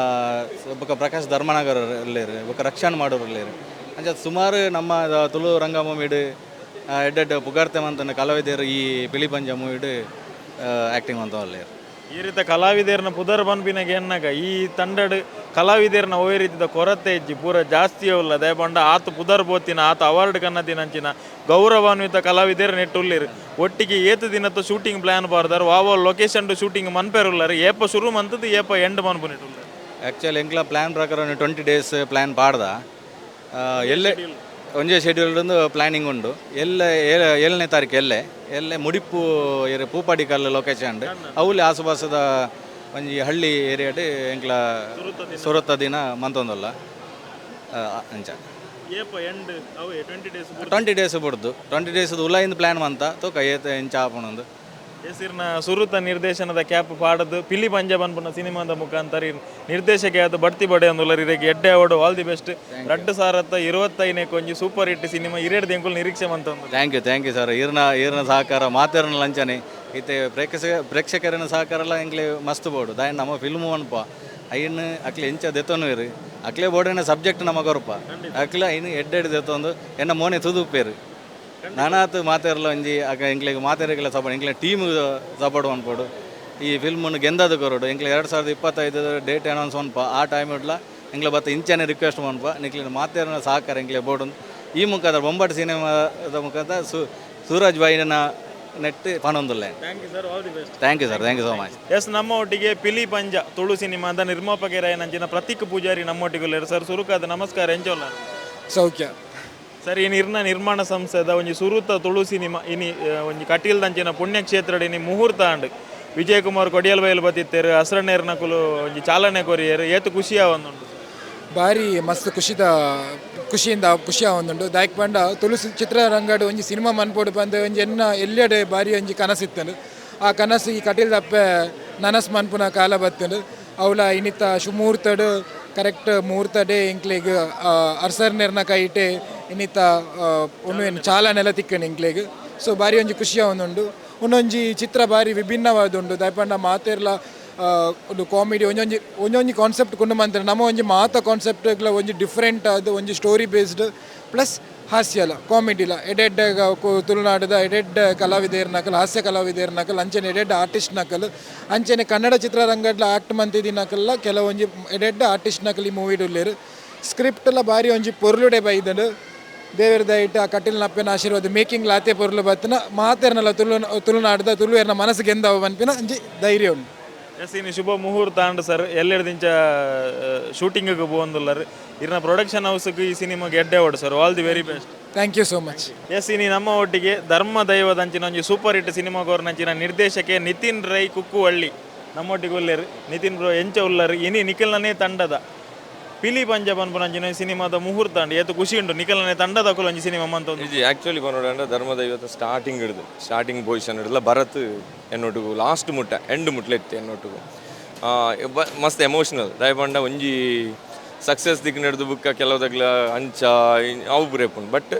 ಬೊಕ್ಕ ಪ್ರಕಾಶ್ ಧರ್ಮನಗರ್ ಒಲ್ಲೇರು ಬೊಕ್ಕ ರಕ್ಷಣ್ ಮಾಡೋರು ಒಲ್ಲೇರು ಅಂಚ ಸುಮಾರು ನಮ್ಮ ತುಳು ರಂಗಭೂಮಿಡು ಎಡ್ಡೆಡ್ಡೆ ಪುಗಾರ್ತೆ ಮಂತನ ಕಲಾವಿದರು ಈ ಪಿಲಿ ಪಂಜ ಮೂವಿಡು ಆ್ಯಕ್ಟಿಂಗ್ ಅಂತ ಒಳ್ಳೆಯರು ಈ ರೀತಿ ಕಲಾವಿದರನ್ನ ಪುದರ್ ಬನ್ಪಿನಾಗ ಎನ್ನಾಗ ಈ ತಂಡಡ್ ಕಲಾವಿದರನ್ನ ಒಯ್ಯ ರೀತಿದ ಕೊರತೆ ಇಜ್ಜಿ ಪೂರ ಜಾಸ್ತಿ ಉಲ್ಲ ದಯಪಂಡ ಆತ ಪುದರ್ ಬೋತಿನ ಆತ ಅವಾರ್ಡ್ ಕನ್ನದಿನಂಚಿನ ಗೌರವಾನ್ವಿತ ಕಲಾವಿದರು ನೆಟ್ಟುಲ್ಲಿರು ಒಟ್ಟಿಗೆ ಏತು ದಿನತ್ತು ಶೂಟಿಂಗ್ ಪ್ಲ್ಯಾನ್ ಬಾರ್ದಾರು ವಾವ ಲೊಕೇಶನ್ ಶೂಟಿಂಗ್ ಮನ್ಪೇರುಲ್ಲರು ಏಪ ಶುರು ಮಂತದ್ದು ಏಪ ಎಂಡ್ ಮನ್ಪುನಿಟ್ಟುಲ್ಲ ಆ್ಯಕ್ಚುಲಿ ಎಂಕ್ಲ ಪ್ಲ್ಯಾನ್ ಪ್ರಕಾರ 20 days ಪ್ಲ್ಯಾನ್ ಪಾಡ್ದ ಎಲ್ಲೇ ಒಂದೇ ಶೆಡ್ಯೂಲ್ಡೊಂದು ಪ್ಲ್ಯಾನಿಂಗ್ ಉಂಡು 7ನೇ ತಾರೀಕು ಎಲ್ಲೇ ಮುಡಿಪು ಪೂಪಾಡಿ ಕಲ್ಲು ಲೊಕೇಶನ್ ಅವಲ್ಲಿ ಆಸುಪಾಸದ ಒಂಜಿ ಹಳ್ಳಿ ಏರಿಯಾಡ್ ಎಂಕ್ಲ ಸುರತ್ತ ದಿನ ಮಂತೊಂದುಲ್ಲ ಅಂಚ 20 days ಬಿಡ್ದು 20 days ಉಲಾಯಿಂದ ಪ್ಲ್ಯಾನ್ ಮಂತ ತೂಕ ಏತ ಎಂಚ ಆಪಣೊಂದು ಹೆಸರಿನ ಸುರುತ ನಿರ್ದೇಶನದ ಕ್ಯಾಪ್ ಪಾಡದು ಪಿಲಿ ಪಂಜ ಬನ್ಪುನ ಸಿನಿಮಾದ ಮುಖಾಂತರ ನಿರ್ದೇಶಕ ಅದು ಬಡ್ತಿ ಬಡೆ ಅಂದುಲ್ಲರಿಗೆ ಎಡ್ಡೆ ಅವಾರ್ಡ್ ಆಲ್ ದಿ ಬೆಸ್ಟ್ 2025 ಒಂಜಿ ಸೂಪರ್ ಹಿಟ್ ಸಿನಿಮಾ ಇರೇಡ್ದು ಎಂಕುಲ್ ನಿರೀಕ್ಷೆ ಮಂತ ಥ್ಯಾಂಕ್ ಯು ಸರ್ ಈರ್ನ ಸಹಕಾರ ಮಾತೇರನ ಲಂಚನೆ ಇತ್ತೆ ಪ್ರೇಕ್ಷಕರನ ಸಹಕಾರ ಎಲ್ಲ ಎಂಕ್ಲೆ ಮಸ್ತ್ ಬೋಡು ದಾಯ ನಮ್ಮ ಫಿಲ್ಮು ಅನ್ಪ ಐನ್ ಅಕ್ಲೆ ಎಂಚ ದೆತ್ತೋನು ಇರು ಅಕ್ಲೆ ಬೋರ್ಡಿನ ಸಬ್ಜೆಕ್ಟ್ ನಮ್ಮ ಗೊರಪ ಅಕ್ಲೆ ಐನು ಎಡ್ಡೆಡ್ ದೆತ್ತೊಂದು ಎನ್ನ ಮೋನೆ ತುದುಪ್ಪೇರು ನಾನಾತು ಮಾತಾರಲ್ಲ ಒಂಜಿ ಆಗ ಎಂಕ್ಲೆಗೆ ಮಾತಾರಿಗೆಲ್ಲ ಸಪೋರ್ಟ್ ಎಂಕ್ಲೆ ಟೀಮ್ ಸಪೋರ್ಟ್ ಅನ್ಕೊಡು ಈ ಫಿಲ್ಮನ್ನು ಗೆಂದದು ಕೊರೋಡು ಎಂಕ್ಲೆ 2025 ಡೇಟ್ ಅನೌನ್ಸ್ ಅನ್ಪ ಆ ಟೈಮ್ ಇಡ್ಲ ಎಂಕ್ಲೆ ಬತ್ತ ಇಂಚನೆ ರಿಕ್ವೆಸ್ಟ್ ಅನ್ಪ ನಿಕ್ಲಿನ ಮಾತಾರನ ಸಹಕಾರ ಎಂಕ್ಲೆ ಬೋಡು ಈ ಮುಖಾಂತರ ಬೊಂಬಾಟ್ ಸಿನಿಮಾದ ಮುಖಾಂತರ ಸೂರಜ್ ಬಾಯಿನ ನೆಟ್ಟು ಪಣೊಂದುಲ್ಲೆ thank you so much yes ನಮ್ಮ ಒಟ್ಟಿಗೆ ಪಿಲಿ ಪಂಜ ತುಳು ಸಿನಿಮಾದ ನಿರ್ಮಾಪಕರಾಯನಂಚಿನ ಪ್ರತೀಕ್ ಪೂಜಾರಿ ನಮ್ಮೊಟ್ಟಿಗೆ ಸರ್ ಸುರುಕಾದ ನಮಸ್ಕಾರ ಎಂಜೋಲ್ಲ ಸೌಖ್ಯ ಸರ್ ಇನ್ನು ಇರ್ನ ನಿರ್ಮಾಣ ಸಂಸ್ಥೆದ ಒಂಜಿ ಸುರುತ ತುಳು ಸಿನಿಮಾ ಇನಿ ಒಂಜಿ ಕಟೀಲ್ದಂಚಿನ ಪುಣ್ಯಕ್ಷೇತ್ರಡ್ ಇನಿ ಮುಹೂರ್ತ ಅಂಡ್ ವಿಜಯ್ ಕುಮಾರ್ ಕೊಡಿಯಲ್ ಬಯಲು ಬತ್ತಿತ್ತೇರು ಹಸ್ರಣ್ಣೇರ್ನ ಕುಲು ಒಂಜಿ ಚಾಲನೆ ಕೊರಿಯರು ಏತು ಖುಷಿಯ ಒಂದುಂಡು ಭಾರಿ ಮಸ್ತ್ ಖುಷಿ ಒಂದುಂಡು ದಾಯಕ್ ಪಂಡ ತುಳು ಚಿತ್ರರಂಗಡ್ ಒಂಜಿ ಸಿನಿಮಾ ಮನ್ಪೋಡು ಬಂದು ಒಂಜಿ ಎಲ್ಲೆಡೆ ಭಾರಿ ಒಂಜಿ ಕನಸಿತ್ತಂಡು ಆ ಕನಸು ಈ ಕಟೀಲ್ ದಪ್ಪೆ ನನಸ್ ಮನ್ಪುನ ಕಾಲ ಬತ್ತಂಡು ಅವಳ ಇನ್ನಿತ್ತ ಮುಹೂರ್ತಡ್ ಕರೆಕ್ಟ್ ಮುಹೂರ್ತ ಡೇ ಎಂಕ್ಲೆಗ್ ಅರ್ಸರ್ನೇರ್ನ ಕೈಟೆ ಇನ್ನಿತ್ತ ಒಂದು ಚಾಲನೆಲ್ಲ ತಿಕ್ಕಂಡು ಎಂಕ್ಲೆಗ್ ಸೊ ಭಾರಿ ಒಂಜಿ ಖುಷಿಯ ಒಂದುಂಡು ಒಂದೊಂಜಿ ಚಿತ್ರ ಬಾರಿ ವಿಭಿನ್ನವಾದುಂಡು ದಾಯಪಂಡ ಮಾತೆರ್ಲ ಒಂದು ಕಾಮಿಡಿ ಒಂಜೊಂಜಿ ಕಾನ್ಸೆಪ್ಟ್ ಕೊಂಡು ಮಂತಾರೆ ನಮ್ಮ ಒಂಜಿ ಮಾತ ಕಾನ್ಸೆಪ್ಟ್ಗಳ ಒಂಜಿ ಡಿಫ್ರೆಂಟ್ ಅದು ಒಂಜಿ ಸ್ಟೋರಿ ಬೇಸ್ಡ್ ಪ್ಲಸ್ ಹಾಸ್ಯಲ ಕಾಮಿಡಿಲ ಎಡೆಡ್ ತುಳುನಾಡದ ಎಡೆಡ್ ಕಲಾವಿದೇರ್ನಕಲ್ ಹಾಸ್ಯ ಕಲಾವಿದೇರ್ನಕಲ್ ಅಂಚನೆ ಎಡೆಡ್ ಆರ್ಟಿಸ್ಟ್ ನಕಲ್ ಅಂಚನೆ ಕನ್ನಡ ಚಿತ್ರರಂಗಡ್ಲ ಆಕ್ಟ್ ಮಂತಿದಿನಕಲ್ಲ ಕೆಲವೊಂಜಿ ಎಡೆಡ್ ಆರ್ಟಿಸ್ಟ್ ನಕಲ್ ಈ ಮೂವಿಡುಲ್ಲೇರು ಸ್ಕ್ರಿಪ್ಟ್ಲ ಬಾರಿ ಒಂಜಿ ಪೊರ್ಲುಡೆ ಬೈದನು ದೇವರ ದಯಟ ಆ ಕಟ್ಟಿಲ್ ನಪ್ಪೆನ ಆಶೀರ್ವಾದ ಮೇಕಿಂಗ್ ಲಾತೆ ಪೊರ್ಲು ಬತ್ತನ ಮಾತೆರ್ನಲ್ಲ ತುಳುನಾಡದ ತುಳುವೇರ್ನ ಮನಸ್ಸಿಗೆ ಎಂದವ ಪನ್ಪಿನ ಒಂಜಿ ಧೈರ್ಯ ಉಂಟು. ಎಸ್ ಇನ್ನು ಶುಭ ಮುಹೂರ್ತ ಅಂಡ್ ಸರ್ ಎಲ್ಲೆಡ್ದಿಂಚ ಶೂಟಿಂಗಿಗೆ ಬೋಂದುಲ್ಲರು ಇರ್ನ ಪ್ರೊಡಕ್ಷನ್ ಹೌಸ್ಗೆ ಈ ಸಿನಿಮಾಗೆ ಎಡ್ಡೆ ಓಡು sir all the very best. Thank you so much. Yes ಇನ್ನು ನಮ್ಮ ಒಟ್ಟಿಗೆ ಧರ್ಮ ದೈವದಂಚಿನ ಒಂಜಿ ಸೂಪರ್ ಹಿಟ್ ಸಿನಿಮಾಗೋರ್ನಂಚಿನ ನಿರ್ದೇಶಕ ನಿತಿನ್ ರೈ ಕುಕ್ಕುವಳ್ಳಿ ನಮ್ಮೊಟ್ಟಿಗೆ ಉಲ್ಲೇರು. ನಿತಿನ್ ಬ್ರೋ ಎಂಚ ಉಲ್ಲರು ಇನಿ ನಿಖಿಲ್ನೇ ತಂಡದ ಪಿಲಿ ಪಂಜ ಪನ್ಪುನಂಚಿನ ಸಿನಿಮಾದ ಮುಹೂರ್ತ ಅಂಡ್ ಏತು ಖುಷಿ ಉಂಟು ನಿಖಿಲ್ನೇ ತಂಡದ ಕುಲಂಜಿ ಸಿನಿಮಾ ಮಂತ ಇದು ಆ್ಯಕ್ಚುಲಿ ಪನ್ನೋಡ ಧರ್ಮದ ಇವತ್ತು ಸ್ಟಾರ್ಟಿಂಗ್ ಪೊಸಿಷನ್ ಹಿಡಿದ ಭರತ್ ಎನ್ನೊಟ್ಟಿಗೂ ಲಾಸ್ಟ್ ಮುಟ್ಟ ಎಂಡ್ ಮುಟ್ಲೆತ್ತಿ ಎನ್ನೊಟ್ಟಿಗೂ ಮಸ್ತ್ ಎಮೋಷನಲ್ ದಯಪಂಡ ಒಂಜಿ ಸಕ್ಸಸ್ ದಿಕ್ಕು ನಡೆದು ಬುಕ್ಕ ಕೆಲವುದಾಗ್ಲ ಅಂಚ ಅವು ಬುರೇಪುಂಡು ಬಟ್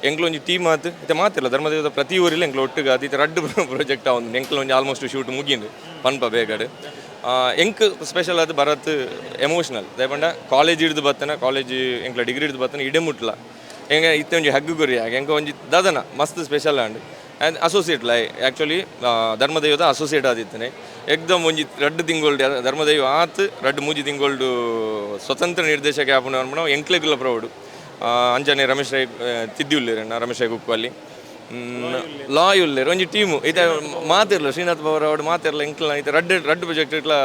ಎಂಕ್ಲು ಒಂಜಿ ಟೀಮ್ ಆತು ಇತ್ತೆ ಮಾತಿಲ್ಲ ಧರ್ಮದೇವದ ಪ್ರತಿ ಊರಿಲ್ಲ ಎಂಕ್ಲು ಒಟ್ಟಿಗೆ ಅದು ಇತ್ತೆ ರಡ್ಡು ಪ್ರಾಜೆಕ್ಟ್ ಆವೊಂದು ಎಂಕ್ಲು ಒಂಜಿ ಆಲ್ಮೋಸ್ಟ್ ಶೂಟ್ ಮುಗಿಂಡು ಪನ್ಪ ಬೇಗಡೆ ಎಂಕ್ ಸ್ಪೆಷಲ್ ಅದು ಭರತ್ ಎಮೋಷನಲ್ ದಯಪಂಡ ಕಾಲೇಜ್ ಹಿಡಿದು ಬತ್ತನ ಕಾಲೇಜ್ ಎಂಕ್ಲ ಡಿಗ್ರಿ ಹಿಡಿದು ಬತ್ತನ ಇಡೇ ಮುಟ್ಲ ಹೆಂಗ ಇತ್ತೆ ಒಂಜಿ ಹಗ್ಗು ಗುರಿ ಆಗ ಹೆಂಗೆ ಒಂಜಿ ದಾದನ ಮಸ್ತ್ ಸ್ಪೆಷಲ್ ಆಂಡ್ ಆ್ಯಂಡ್ ಅಸೋಸಿಯೇಟ್ ಲೈ ಆ್ಯಕ್ಚುಲಿ ಧರ್ಮದೈವದ ಅಸೋಸಿಯೇಟ್ ಆದಿತ್ತನೆ ಎಕ್ದಮ್ ಒಂಜಿ ರಡ್ಡು ತಿಂಗೊಳ್ಡು ಧರ್ಮದೈವ ಆತು ರಡ್ಡು ಮೂಜಿ ತಿಂಗೊಳ್ಡು ಸ್ವತಂತ್ರ ನಿರ್ದೇಶಕ ಆಪುಣ ಅನ್ಪಣ ಎಂಕ್ಲೆಗುಲ್ಲ ಪ್ರೌಡು ಅಂಜನೆ ರಮೇಶ್ ರೈ ತಿದ್ದಿ ಉಳ್ಳೇರಣ್ಣ ರಮೇಶ್ ರೈ ಕುಕ್ಕು ಲಾಯ್ ಉಳ್ಳೇರು ಒಂಜಿ ಟೀಮು ಇದು ಮಾತಿರ್ಲ ಶ್ರೀನಾಥ್ ಪವರ್ ಅವಡು ಮಾತಿರ್ಲ ಎಂಕ್ಲ ಇದು ರಡ್ಡು ಪ್ರೊಜೆಕ್ಟ್ ಇಟ್ಲ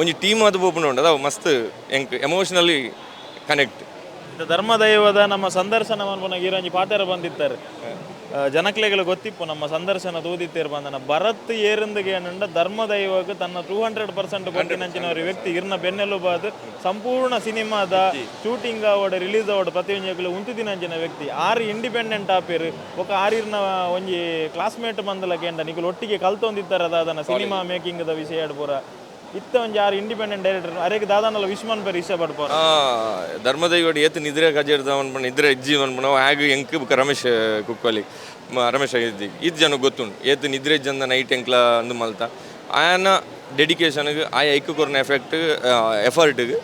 ಒಂಜಿ ಟೀಮ್ ಅದು ಓಪನ್ ಉಂಟು ಅದಾವ ಮಸ್ತ್ ಎಂಕ್ ಎಮೋಷನಲಿ ಕನೆಕ್ಟ್. ಧರ್ಮದೈವದ ನಮ್ಮ ಸಂದರ್ಶನ ಮನ್ಪುನಾಗ ಇರೋಂಜಿ ಪಾತೆರ ಬಂದಿತ್ತಾರೆ ಜನಕ್ಲೆಗಳು ಗೊತ್ತಿಪ್ಪು ನಮ್ಮ ಸಂದರ್ಶನ ತೂದಿತ್ತೇರು ಬಂದನ ಭರತ್ ಏರಿಂದಿಗೆ ಏನಂಡ ಧರ್ಮದೈವಕ್ಕೆ ತನ್ನ 200% ಕೊಟ್ಟಿನಂಚಿನ ವ್ಯಕ್ತಿ ಇರ್ನ ಬೆನ್ನೆಲುಬಾದ ಸಂಪೂರ್ಣ ಸಿನಿಮಾದ ಶೂಟಿಂಗ್ ಅವಡ ರಿಲೀಸ್ ಅವಡ ಪ್ರತಿಯೊಂದು ಉಂತಿದಿನಂಚಿನ ವ್ಯಕ್ತಿ ಆರು ಇಂಡಿಪೆಂಡೆಂಟ್ ಆಪೇರು ఒక ಆರಿರ್ನ ಒಂಜಿ ಕ್ಲಾಸ್ಮೇಟ್ ಬಂದಲಕ್ಕೆ ಎಂಡ ನಿಖಲ್ ಒಟ್ಟಿಗೆ ಕಲ್ತೊಂದಿತ್ತಾರೆ ಅದನ್ನ ಸಿನಿಮಾ ಮೇಕಿಂಗ್ ದ ವಿಷಯ ಪೂರ ಇತ್ತ ಒಂಜಿ ಆರು ಇಂಡಿಪೆಂಡೆಂಟ್ ಡೈರೆಕ್ಟರ್ ಅರೆಗೆ ದಾದಾನಲ್ಲ ವಿಶ್ಮನ್ ಪೇರು ಇಷ್ಟ ಪಡ್ಪೋರು ಧರ್ಮದೈವಡು ಏತು ನಿದ್ರೆ ಕಜೇರ್ದ ಅನ್ಪಣ ನಿದ್ರೆ ಇಜ್ಜಿ ಅನ್ಪಣ ಆಗ ಎಂಕ್ ಬುಕ್ಕ ರಮೇಶ್ ಕುಕ್ಕೋಲಿ ರಮೇಶ್ ಇದ್ದಿ ಇದು ಜನಕ್ಕೆ ಗೊತ್ತುಂಟು ಏತು ನಿದ್ರೆ ಇಜ್ಜಂದ ನೈಟ್ ಎಂಕ್ಲ ಅಂದು ಮಲ್ತ ಆಯನ ಡೆಡಿಕೇಶನ್ಗೆ ಆಯ ಐಕ್ಕು ಕೊರ್ನ ಎಫರ್ಟ್ಗೆ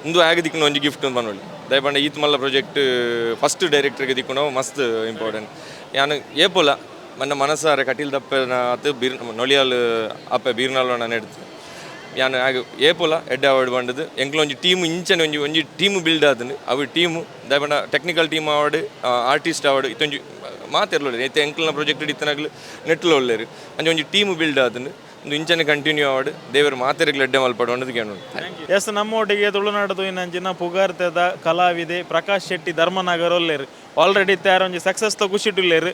ಇಂದು ಆಗ ದಿಕ್ಕಿನ ಒಂಜಿ ಗಿಫ್ಟ್ ಬಂದೊಳ್ಳಿ ದಯಪಂಡ ಈತ್ ಮಲ್ಲ ಪ್ರಾಜೆಕ್ಟ್ ಫಸ್ಟ್ ಡೈರೆಕ್ಟರ್ಗೆ ದಿಕ್ಕು ಮಸ್ತ್ ಇಂಪಾರ್ಟೆಂಟ್ ಯಾನು ಏಪೋಲ ನನ್ನ ಮನಸ್ಸಾರೆ ಕಟೀಲ್ ದಪ್ಪನ ಅದು ನೊಳಿಯಾಲ್ ಅಪ್ಪ ಬೀರ್ನಾಲ್ ನೆಡ್ತು ಯಾನು ಆಗ ಏಪೋಲ ಎಡ್ಡೆ ಅವಾರ್ಡ್ ಬಂಡದು ಎಂಕ್ಲ ಒಂಜಿ ಟೀಮು ಇಂಚನೆ ಒಂಜಿ ಟೀಮು ಬಿಲ್ಡ್ ಆದನು ಅವು ಟೀಮು ದಯಪಂಡ technical team award artist award ಇತ್ತೊಂಜಿ ಮಾತಿರ್ಲೊಳ್ಳೆ ಐತೆ ಎಂಕ್ಲನ ಪ್ರಾಜೆಕ್ಟ್ ಇತ್ತನಾಗ್ಲು ನೆಟ್ಲು ಒಳ್ಳೆರು ಅಂಚೆ ಒಂಜಿ ಟೀಮು ಬಿಲ್ಡ್ ಆದನು ಒಂದು ಇಂಚನೆ ಕಂಟಿನ್ಯೂ ಅವಾರ್ಡ್ ದೇವರ ಮಾತೆರೆಗ್ಲು ಎಡ್ಡೆ ಮಲ್ಪಡೋದು ಕೇಳೋಣ. ಎಸ್ ನಮ್ಮೊಟ್ಟಿಗೆ ತುಳುನಾಡು ಇಂಚಿನ ಪುಗಾರ್ತದ ಕಲಾವಿದೆ ಪ್ರಕಾಶ್ ಶೆಟ್ಟಿ ಧರ್ಮನಗರ ಒಲ್ಲೇರು ಆಲ್ರೆಡಿ ತಯಾರ ಒಂಜಿ ಸಕ್ಸಸ್ ತ ಖುಷಿಟ್ಟುಲ್ಲೇರು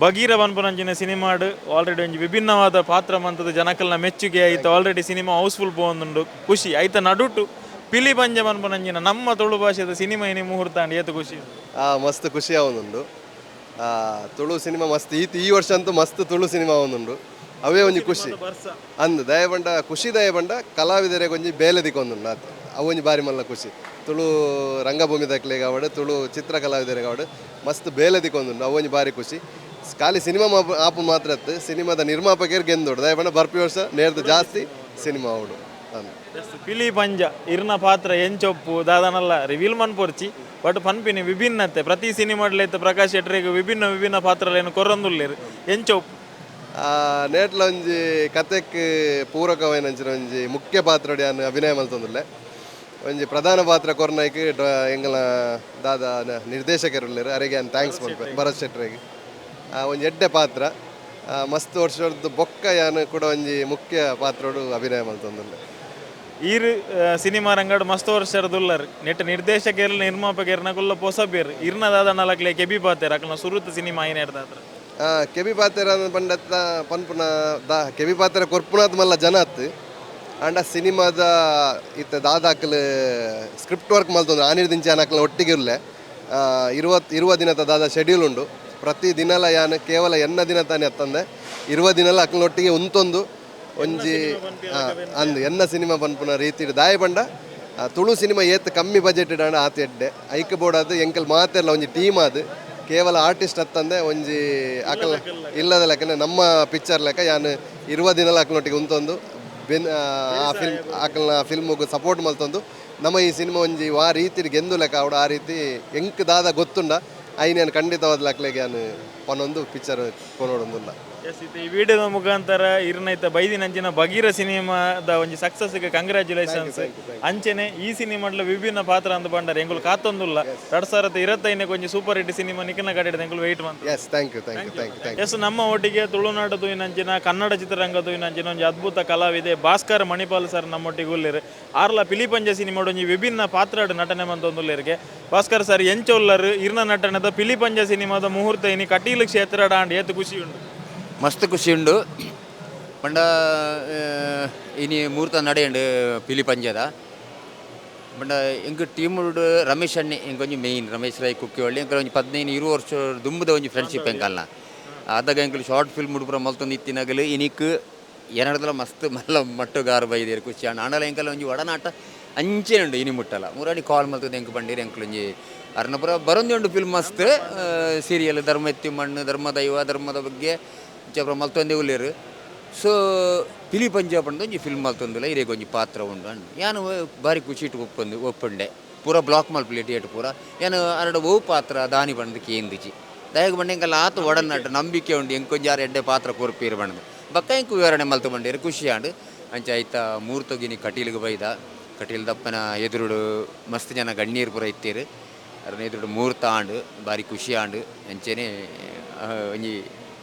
ಬಗೀರ ಬನ್ಪುನಂಚಿನ ಸಿನಿಮಾಡು ಆಲ್ರೆಡಿ ಒಂಜಿ ವಿಭಿನ್ನವಾದ ಪಾತ್ರ ಮಂತದ ಜನಕಲ್ನ ಮೆಚ್ಚುಗೆ ಆಯ್ತು ಆಲ್ರೆಡಿ ಸಿನಿಮಾ ಹೌಸ್ಫುಲ್ ಪೋಂದುಂಡು ಖುಷಿ ಆಯ್ತ ನಡುಟು ಪಿಲಿ ಪಂಜ ಬನ್ಪುನಂಚಿನ ನಮ್ಮ ತುಳು ಭಾಷೆದ ಸಿನಿಮಾ ಇನಿ ಮುಹೂರ್ತ ಅಂಡ್ ಏತು ಖುಷಿ ಮಸ್ತ್ ಖುಷಿ ಆವೊಂದುಂಡು ತುಳು ಸಿನಿಮಾ ಮಸ್ತ್ ಈ ವರ್ಷ ಅಂತೂ ಮಸ್ತ್ ತುಳು ಸಿನಿಮಾ ಆವೊಂದುಂಡು ಅವೇ ಒಂಜಿ ಖುಷಿ ಅಂದು ದಯಪಂಡ ಖುಷಿ ದಯಪಂಡ ಕಲಾವಿದರಿಗೆ ಒಂಜಿ ಬೇಲೆ ದಿಕ್ಕೊಂದುಂಡು ಅದು ಅವು ಒಂಜಿ ಬಾರಿ ಮಲ್ಲ ಖುಷಿ ತುಳು ರಂಗಭೂಮಿ ದಕ್ಲೆಗೆ ಅವಡು ತುಳು ಚಿತ್ರ ಕಲಾವಿದರಿಗೆ ಅವಡು ಮಸ್ತ್ ಬೇಲೆ ದಿಕ್ಕೊಂದುಂಡು ಅವು ಒಂಜಿ ಬಾರಿ ಖುಷಿ ಖಾಲಿ ಸಿನಿಮಾ ಆಪು ಮಾತ್ರ ಸಿನಿಮಾದ ನಿರ್ಮಾಪಕರು ಗೆಂದೋಡು ದಯಪಂಡ ಬರ್ಪಿ ವರ್ಷ ನೇರ್ದು ಜಾಸ್ತಿ ಸಿನಿಮಾ ಅವಡು ಪಿಲಿ ಪಂಜ ಇರ್ನ ಪಾತ್ರ ಎಂಚೊಪ್ಪು ದಾದನಲ್ಲ ರಿವೀಲ್ ಮನ್ಪೊರ್ಚಿ ಬಟ್ ಪನ್ಪಿನಿ ವಿಭಿನ್ನತೆ ಪ್ರತಿ ಸಿನಿಮಾಡ್ಲೈತ ಪ್ರಕಾಶ್ ಶೆಟ್ಟರಿಗೆ ವಿಭಿನ್ನ ಪಾತ್ರಲೇನು ಕೊರೊಂದುಲ್ಲೇರು ಎಂಚೊಪ್ಪು ನೇಟ್ಲ ಒಂಜಿ ಕತೆಕ್ ಪೂರಕವಾಯಿನಂಚಿನ ಒಂಜಿ ಮುಖ್ಯ ಪಾತ್ರೊಡಿ ಅನ್ನು ಅಭಿನಯ ಮಲ್ತೊಂದುಲ್ಲೆ ಒಂಜಿ ಪ್ರಧಾನ ಪಾತ್ರ ಕೊರ್ನೈಕ್ ಎಂಗಲ ದಾದ ನಿರ್ದೇಶಕರುಲ್ಲೇರು ಅರೆಗೆ ಥ್ಯಾಂಕ್ಸ್ ಮಲ್ಪೆ ಭರತ್ ಶೆಟ್ಟರಿಗೆ ಒಂಜಿ ಎಡ್ಡೆ ಪಾತ್ರ ಮಸ್ತ್ ವರ್ಷದ್ದು ಬೊಕ್ಕ ಯಾನು ಕೂಡ ಒಂಜಿ ಮುಖ್ಯ ಪಾತ್ರೋಡು ಅಭಿನಯ ಮಲ್ತೊಂದುಲ್ಲೆ ಈರು ಸಿನಿಮಾ ರಂಗಡು ಮಸ್ತ್ ವರ್ಷರದುಲ್ಲರು ನೆಟ್ ನಿರ್ದೇಶಕರು ನಿರ್ಮಾಪಕರ್ನಗುಲ್ಲ ಪೊಸಬೇರು ಇರ್ನದಾದ ನಲಕ್ಲೆ ಕೆಬಿ ಪಾತೆರ್ ಅಕ್ಲ ಸುರುತ ಸಿನಿಮಾ ಏನ್ ಹೇಳ್ದಾತ್ರ ಕೆಬಿ ಪಾತೆರ ಪಂಡತ್ತ ಪನ್ಪುನ ಕೆಬಿ ಪಾತೆರ ಕೊರ್ಪುನಾತ್ ಮಲ್ಲ ಜನ ಅತ್ತು ಅಂಡ ಸಿನಿಮಾದ ಇತ್ತ ದಾದಾಕಲ್ ಸ್ಕ್ರಿಪ್ಟ್ ವರ್ಕ್ ಮಲ್ತೊಂದು ಆನಿರ್ದಿಂಚೆ ಅನಕ್ಲ ಒಟ್ಟಿಗೆ ಇರಲೆ ಇರುವ ದಿನದ ದಾದ ಶೆಡ್ಯೂಲ್ ಉಂಡು ಪ್ರತಿ ದಿನಲ ಯಾನು ಕೇವಲ ಎನ್ನ ದಿನ ತಾನೇ ಅತ್ತಂದೆ ಇರುವ ದಿನಲ್ಲ ಅಕ್ಲೊಟ್ಟಿಗೆ ಉಂತೊಂದು ಒಂಜಿ ಅಂದು ಎನ್ನ ಸಿನಿಮಾ ಪನ್ಪುನ ರೀತಿ ದಾಯ ಬಂಡ ತುಳು ಸಿನಿಮಾ ಏತ್ ಕಮ್ಮಿ ಬಜೆಟ್ ಆತ ಎಡ್ಡೆ ಐಕ್ ಬೋಡಾದು ಎಂಕಲ್ ಮಾತೆರ್ಲ ಒಂಜಿ ಟೀಮ್ ಅದು ಕೇವಲ ಆರ್ಟಿಸ್ಟ್ ಹತ್ತಂದೆ ಒಂಜಿ ಅಕಲ್ ಇಲ್ಲದ ಲೆಕ್ಕನೆ ನಮ್ಮ ಪಿಕ್ಚರ್ ಲೆಕ್ಕ ಯಾನು 20 ದಿನ ಅಕ್ಲೊಟ್ಟಿಗೆ ಉಂತೊಂದು ಆ ಅಕಲ್ನ ಫಿಲ್ಮ್ಗೆ ಸಪೋರ್ಟ್ ಮಲ್ತೊಂದು ನಮ್ಮ ಈ ಸಿನಿಮಾ ಒಂಜಿ ಆ ರೀತಿ ಗೆಂದು ಲೆಕ್ಕ ಅವಡು ಆ ರೀತಿ ಎಂಕ್ ದಾದ ಗೊತ್ತುಂಡ ಐನೇನು ಖಂಡಿತವಾದ ಲೆಕ್ಕಲೆಗೆ ನಾನು ಪನ್ನೊಂದು ಪಿಕ್ಚರ್ ಕೊನೋಡೊಂದುಲ್ಲ. ಎಸ್ ಈ ವಿಡಿಯೋದ ಮುಖಾಂತರ ಇರ್ನೈತ ಬೈದಿನಂಚಿನ ಬಗೀರ ಸಿನಿಮಾದ ಒಂಜಿ ಸಕ್ಸಸ್ಗೆ ಕಂಗ್ರ್ಯಾಚುಲೇಷನ್ಸ್. ಅಂಚೆನೆ ಈ ಸಿನಿಮಾಡ್ಲ ವಿಭಿನ್ನ ಪಾತ್ರ ಅಂದ್ ಬಂಡಾರೆ ಎಂಗುಲು ಕಾತೊಂದುಲ್ಲ 2025 ಒಂಜಿ ಸೂಪರ್ ಹಿಟ್ ಸಿನಿಮಾ ನಿಖಿನ ಕಡೆ ಎಂಗುಲು ವೆಯ್ಟ್ ಮಾಡ್ತಾರೆ. Yes thank you. ಎಸ್ ನಮ್ಮ ಒಟ್ಟಿಗೆ ತುಳುನಾಡು ತೂಯಿನಂಚಿನ ಕನ್ನಡ ಚಿತ್ರರಂಗ ತೂಯಿನಂಚಿನ ಒಂಜಿ ಅದ್ಭುತ ಕಲಾವಿದೆ ಭಾಸ್ಕರ್ ಮಣಿಪಾಲ್ ಸರ್ ನಮ್ಮೊಟ್ಟಿಗೆ ಉಳ್ಳೇರು. ಆರ್ಲ ಪಿಲಿಪಂಜ ಸಿನಿಮಾಡ್ ಒಂಜಿ ವಿಭಿನ್ನ ಪಾತ್ರ ನಟನೆ ಮಂತೊಂದುಲ್ಲೇರಿಗೆ. ಭಾಸ್ಕರ್ ಸರ್ ಎಂಚೊಲ್ಲರು ಇರ್ನ ನಟನದ ಪಿಲಿಪಂಜ ಸಿನಿಮಾದ ಮುಹೂರ್ತ ಇನಿ ಕಟೀಲು ಕ್ಷೇತ್ರ ಡಾಂಡ್ ಏತು ಖುಷಿ ಉಂಟು? ಮಸ್ತ್ ಖುಷಿ ಉಂಡು. ಪಂಡ ಇನಿ ಮುಹೂರ್ತ ನಡೆಯುಂಡು ಪಿಲಿ ಪಂಜದ ಪಂಡ ಎಂಕ್ ಟೀಮುಡು ರಮೇಶ್ ಅಣ್ಣೆ ಎಂಕೊಂಜಿ ಮೇಯ್ನ್ ರಮೇಶ್ ರೈ ಕುಕ್ಕಿ ಒಳ್ಳೆ ಎಂಕಲ್ ಒಂಜಿ 15-20 ವರ್ಷ ದುಂಬುದ ಒಂಜಿ ಫ್ರೆಂಡ್ಶಿಪ್ ಎಂಕಲ್ನ ಅದಾಗ ಎಂಕಲ್ ಶಾರ್ಟ್ ಫಿಲ್ಮ್ ಉಡುಪುರ ಮಲ್ತೊಂದು ಇತ್ತಿನಾಗಲು ಇನಿಕ್ ಏನಡದಲ್ಲ ಮಸ್ತ್ ಮಲ್ಲ ಮಟ್ಟುಗಾರ ಬೈದೇರು ಖುಷಿ ಅಣ್ಣ ಆಂಡಲ ಎಂಕಲ್ ಒಂಜಿ ಒಡನಾಟ ಅಂಚೆ ಉಂಡು ಇನಿ ಮುಟ್ಟಲ್ಲ ಮೂರಾಡಿ ಕಾಲ್ ಮಲ್ತದ ಎಂಕ್ ಬಂಡೀರಿ ಎಂಕಲ್ ಒಂಜಿ ಅರ್ನಪುರ ಬರೊಂದಿ ಉಂಡು ಫಿಲ್ಮ್ ಮಸ್ತ್ ಸೀರಿಯಲ್ ಧರ್ಮ ಎತ್ತಿ ಮಣ್ಣು ಧರ್ಮ ದೈವ ಧರ್ಮದ ಬಗ್ಗೆ ಚಪ್ರ ಮಲ್ತೊಂದೆ ಉಳ್ಳೇರು. ಸೊ ಪಿಲಿ ಪಂಜಾಬ್ ಅಂದು ಒಂಜಿ ಫಿಲ್ಮ್ ಮಲ್ತೊಂದಿಲ್ಲ ಇರೇಗ ಒಂಜಿ ಪಾತ್ರ ಉಂಡು ಅಂಡು ಯಾನು ಭಾರಿ ಖುಷಿ ಇಟ್ಟು ಒಪ್ಪಂಡೆ ಪೂರ ಬ್ಲಾಕ್ ಮಲ್ಪಲೆ ಥಿಯೇಟರ್ ಪೂರ ಯಾನು ಅರಡ ಓ ಪಾತ್ರ ದಾನಿ ಬಂದು ಕೇಂದಿಚಿ ದಯಗ ಬಂಡೆ ಎಂಕಲ್ಲ ಆತು ಒಡನಾಟ ನಂಬಿಕೆ ಉಂಡು ಎಂಕೊಂಜಿ ಯಾರು ಎಡ್ಡೆ ಪಾತ್ರ ಕೊರ್ಪೀರು ಬಂದು ಬಕ್ಕ ಎಂಕು ವಿವರಣೆ ಮಲ್ತು ಬಂಡೇರು ಖುಷಿ ಆಂಡು ಅಂಚೆ ಆಯ್ತಾ ಮೂರ್ತೋಗಿನಿ ಕಟೀಲಿಗೆ ಬೈದ ಕಟೀಲ್ ದಪ್ಪನ ಎದುರುಡು ಮಸ್ತ್ ಜನ ಗಣ್ಯರು ಪೂರ ಇತ್ತೀರು ಅದ್ರ ಎದುರುಡು ಮೂರ್ತ ಆಂಡು ಭಾರಿ ಖುಷಿ ಆಂಡು ಅಂಚೆನೆ ಒಂಜಿ